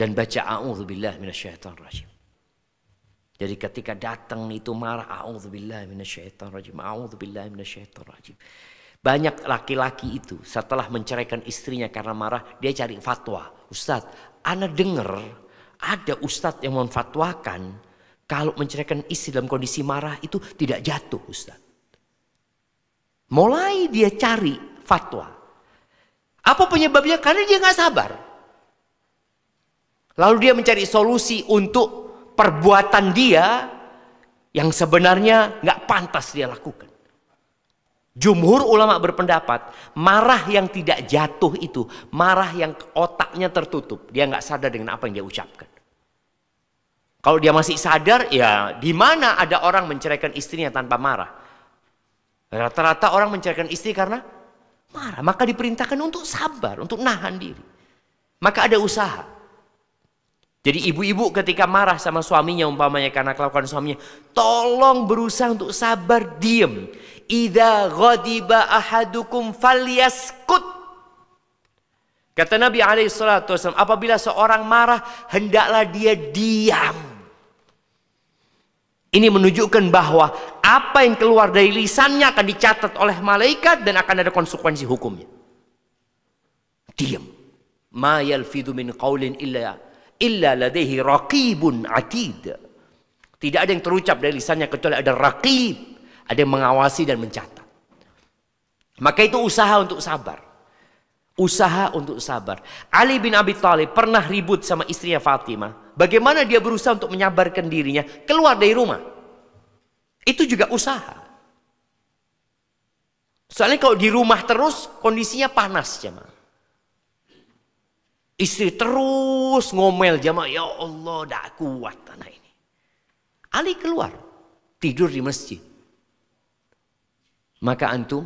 Dan baca a'udzubillahi minasyaitonirrajim. Jadi ketika datang itu marah, a'udzubillahi minasyaitonirrajim, a'udzubillahi minasyaitonirrajim. Banyak laki-laki itu setelah menceraikan istrinya karena marah, dia cari fatwa. Ustadz, ana dengar ada ustadz yang memfatwakan kalau menceraikan istri dalam kondisi marah itu tidak jatuh Ustadz. Mulai dia cari fatwa. Apa penyebabnya? Karena dia nggak sabar. Lalu dia mencari solusi untuk perbuatan dia yang sebenarnya nggak pantas dia lakukan. Jumhur ulama berpendapat marah yang tidak jatuh itu marah yang otaknya tertutup. Dia nggak sadar dengan apa yang dia ucapkan. Kalau dia masih sadar, ya di mana ada orang menceraikan istrinya tanpa marah? Rata-rata orang menceraikan istri karena marah. Maka diperintahkan untuk sabar, untuk nahan diri. Maka ada usaha. Jadi ibu-ibu ketika marah sama suaminya umpamanya karena kelakuan suaminya, tolong berusaha untuk sabar, diam. Idza ghadiba ahadukum falyaskut. Kata Nabi SAW, apabila seorang marah hendaklah dia diam. Ini menunjukkan bahwa apa yang keluar dari lisannya akan dicatat oleh malaikat dan akan ada konsekuensi hukumnya. Diam. Ma yalfidhu min qaulin illa ladaihi raqibun atid. Tidak ada yang terucap dari lisannya kecuali ada raqib, ada yang mengawasi dan mencatat. Maka itu usaha untuk sabar. Usaha untuk sabar. Ali bin Abi Thalib pernah ribut sama istrinya Fatimah. Bagaimana dia berusaha untuk menyabarkan dirinya keluar dari rumah. Itu juga usaha. Soalnya kalau di rumah terus kondisinya panas jemaah. Istri terus ngomel jamaah, ya Allah dak kuat anak ini. Ali keluar, tidur di masjid. Maka antum,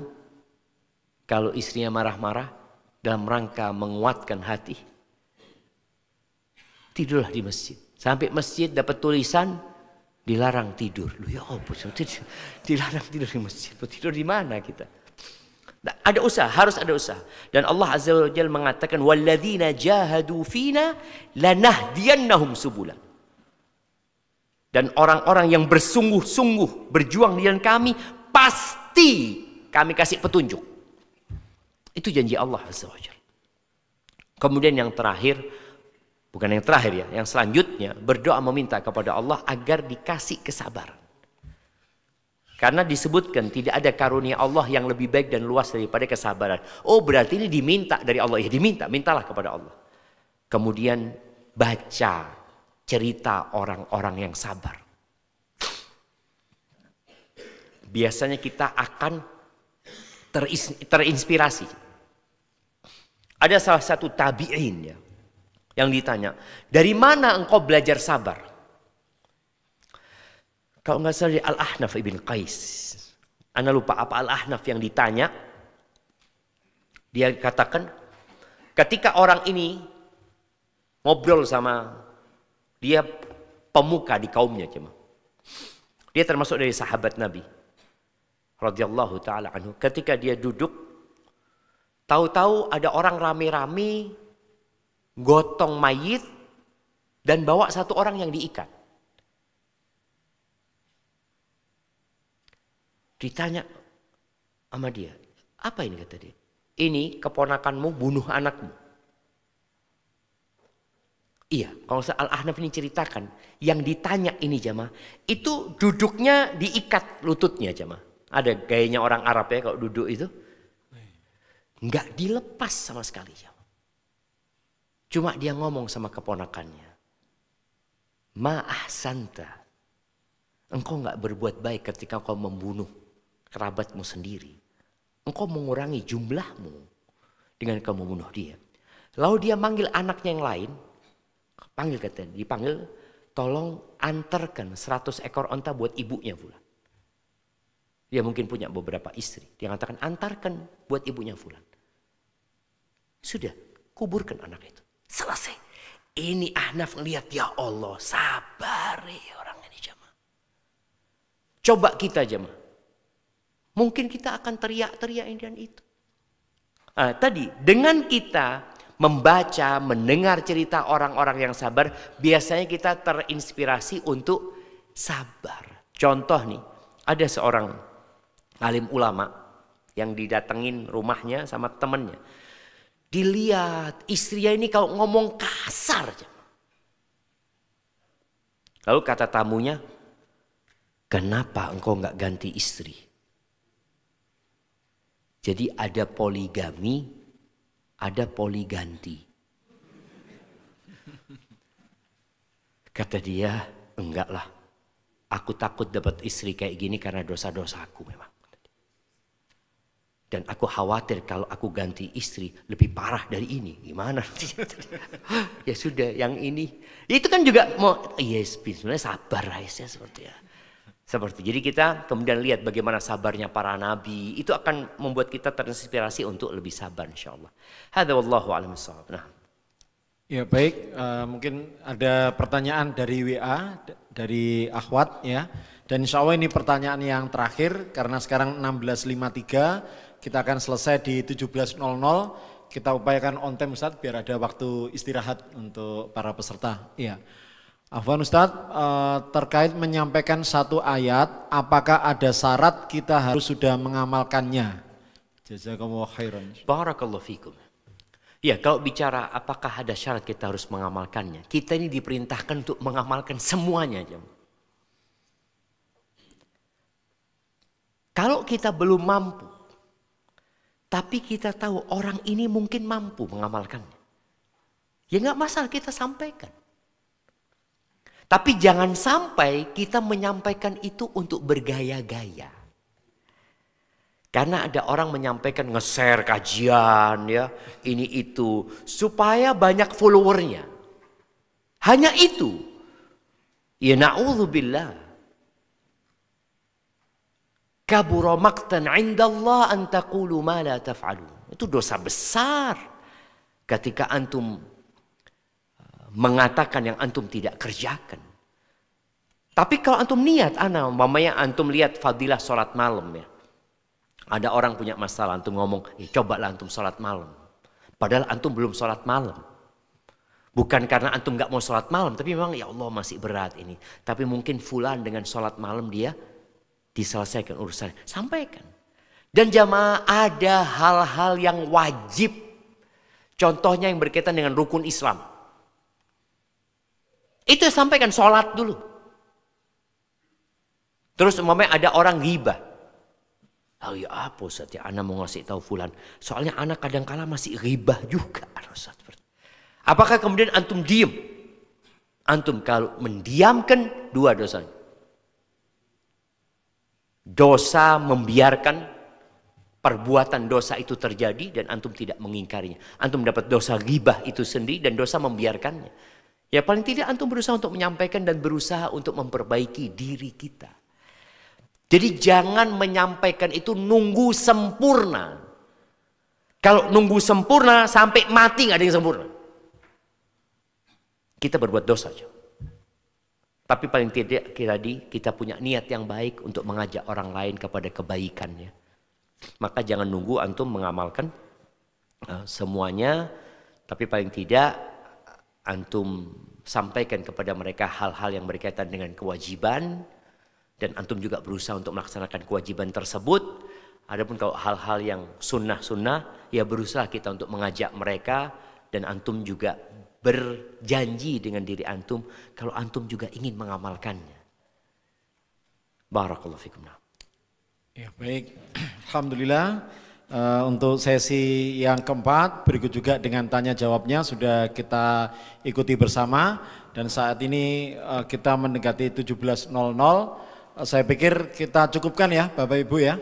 kalau istrinya marah-marah, dalam rangka menguatkan hati, tidurlah di masjid. Sampai masjid dapat tulisan, Dilarang tidur. Loh ya apa? Dilarang tidur di masjid. Tidur di mana kita? Nah, ada usaha, harus ada usaha. Dan Allah Azza wa Jalla mengatakan walladzina jahadu fina lanahdiyannahum subula. Dan orang-orang yang bersungguh-sungguh berjuang di jalan kami pasti kami kasih petunjuk. Itu janji Allah Azza wa Jalla. Kemudian yang terakhir, bukan yang terakhir ya, yang selanjutnya berdoa meminta kepada Allah agar dikasih kesabaran. Karena disebutkan tidak ada karunia Allah yang lebih baik dan luas daripada kesabaran. Oh berarti ini diminta dari Allah. Ya diminta, mintalah kepada Allah. Kemudian baca cerita orang-orang yang sabar. Biasanya kita akan terinspirasi. Ada salah satu tabi'in ya, yang ditanya, dari mana engkau belajar sabar? Kalau nggak salah Al-Ahnaf ibn Qais. Anda lupa apa Al-Ahnaf yang ditanya. Dia katakan, ketika orang ini ngobrol sama dia pemuka di kaumnya. Dia termasuk dari sahabat Nabi. Radhiyallahu ta'ala anhu. Ketika dia duduk, tahu-tahu ada orang rame-rame gotong mayit dan bawa satu orang yang diikat. Ditanya sama dia, apa ini kata dia? Ini keponakanmu bunuh anakmu. Iya, kalau Al-Ahnaf ini ceritakan, yang ditanya ini jamaah, itu duduknya diikat lututnya jamaah. Ada gayanya orang Arab ya kalau duduk itu. Enggak dilepas sama sekali jamaah. Cuma dia ngomong sama keponakannya. Ma ahsanta. Engkau enggak berbuat baik ketika engkau membunuh kerabatmu sendiri. Engkau mengurangi jumlahmu dengan kamu membunuh dia. Lalu dia manggil anaknya yang lain. Panggil katanya, dipanggil, tolong antarkan 100 ekor onta buat ibunya fulan. Dia mungkin punya beberapa istri. Dia mengatakan antarkan buat ibunya fulan. Sudah, kuburkan anak itu. Selesai. Ini Ahnaf ngelihat, ya Allah, sabar ya orang ini jamaah. Coba kita jamaah. Mungkin kita akan teriak-teriak ini dan itu. Tadi dengan kita membaca, mendengar cerita orang-orang yang sabar, biasanya kita terinspirasi untuk sabar. Contoh nih, ada seorang alim ulama yang didatengin rumahnya sama temannya. Dilihat istrinya ini kalau ngomong kasar. Lalu kata tamunya, kenapa engkau nggak ganti istri? Jadi ada poligami, ada poliganti. Kata dia, enggak lah. Aku takut dapat istri kayak gini karena dosa-dosaku memang. Dan aku khawatir kalau aku ganti istri lebih parah dari ini. Gimana? Ya sudah, yang ini. Itu kan juga mau, yes, sebenarnya sabar ya seperti ya. Seperti jadi kita kemudian lihat bagaimana sabarnya para nabi, itu akan membuat kita terinspirasi untuk lebih sabar insyaallah. Hadza wallahu a'lam bissawab. Nah. Ya baik, mungkin ada pertanyaan dari WA dari Akhwat ya. Dan insya Allah ini pertanyaan yang terakhir karena sekarang 16.53, kita akan selesai di 17.00. Kita upayakan on time Ustaz biar ada waktu istirahat untuk para peserta. Iya. Afwan Ustadz, terkait menyampaikan satu ayat, apakah ada syarat kita harus sudah mengamalkannya? Jazakumullah khairan. Barakallahu fikum. Ya, kalau bicara apakah ada syarat kita harus mengamalkannya, kita ini diperintahkan untuk mengamalkan semuanya. Kalau kita belum mampu, tapi kita tahu orang ini mungkin mampu mengamalkannya, ya nggak masalah kita sampaikan. Tapi jangan sampai kita menyampaikan itu untuk bergaya-gaya. Karena ada orang menyampaikan nge-share kajian ya, ini itu supaya banyak followernya. Hanya itu. Ya na'udzubillah. Kabura maqtan 'indallah an taqulu ma la taf'alun. Itu dosa besar ketika antum mengatakan yang antum tidak kerjakan. Tapi kalau antum niat, umpamanya antum lihat fadilah sholat malam ya. Ada orang punya masalah, antum ngomong, cobalah antum sholat malam. Padahal antum belum sholat malam. Bukan karena antum gak mau sholat malam, tapi memang ya Allah masih berat ini. Tapi mungkin fulan dengan sholat malam dia diselesaikan urusannya. Sampaikan. Dan jamaah ada hal-hal yang wajib. Contohnya yang berkaitan dengan rukun Islam. Itu sampaikan, sholat dulu. Terus umpamanya ada orang ghibah. Oh ya apa Ustaz ya, ana mau ngasih tahu fulan. Soalnya anak kadang-kala masih ghibah juga. Apakah kemudian antum diem? Antum kalau mendiamkan 2 dosanya. Dosa membiarkan perbuatan dosa itu terjadi dan antum tidak mengingkarinya. Antum dapat dosa ghibah itu sendiri dan dosa membiarkannya. Ya paling tidak antum berusaha untuk menyampaikan dan berusaha untuk memperbaiki diri kita. Jadi jangan menyampaikan itu nunggu sempurna. Kalau nunggu sempurna sampai mati nggak ada yang sempurna. Kita berbuat dosa aja. Tapi paling tidak kita punya niat yang baik untuk mengajak orang lain kepada kebaikannya. Maka jangan nunggu antum mengamalkan semuanya. Tapi paling tidak antum sampaikan kepada mereka hal-hal yang berkaitan dengan kewajiban. Dan antum juga berusaha untuk melaksanakan kewajiban tersebut. Adapun kalau hal-hal yang sunnah-sunnah, ya berusaha kita untuk mengajak mereka. Dan antum juga berjanji dengan diri antum kalau antum juga ingin mengamalkannya. Barakallahu fikum. Ya, baik. Alhamdulillah untuk sesi yang keempat berikut juga dengan tanya jawabnya sudah kita ikuti bersama dan saat ini kita mendekati 17.00. Saya pikir kita cukupkan ya Bapak Ibu ya.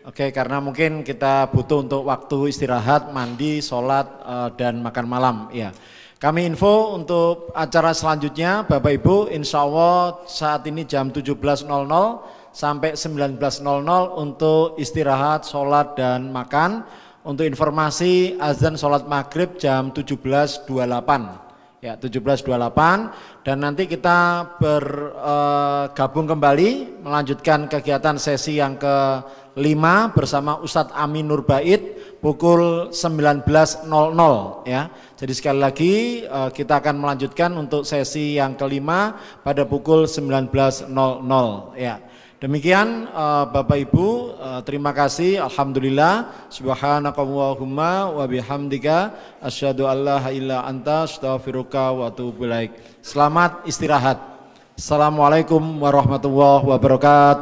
Oke, karena mungkin kita butuh untuk waktu istirahat, mandi, sholat, dan makan malam. Ya. Kami info untuk acara selanjutnya Bapak Ibu, insya Allah saat ini jam 17.00 sampai 19.00 untuk istirahat, sholat, dan makan. Untuk informasi azan sholat maghrib jam 17.28. Ya, 17.28 dan nanti kita bergabung kembali melanjutkan kegiatan sesi yang ke-5 bersama Ustadz Amin Nur Bait pukul 19.00 ya. Jadi sekali lagi kita akan melanjutkan untuk sesi yang ke-5 pada pukul 19.00 ya. Demikian Bapak Ibu, terima kasih. Alhamdulillah. Subhanakallahumma wa bihamdika asyhadu an la ilaha illa anta astaghfiruka wa atubu ilaik. Selamat istirahat. Assalamualaikum warahmatullahi wabarakatuh.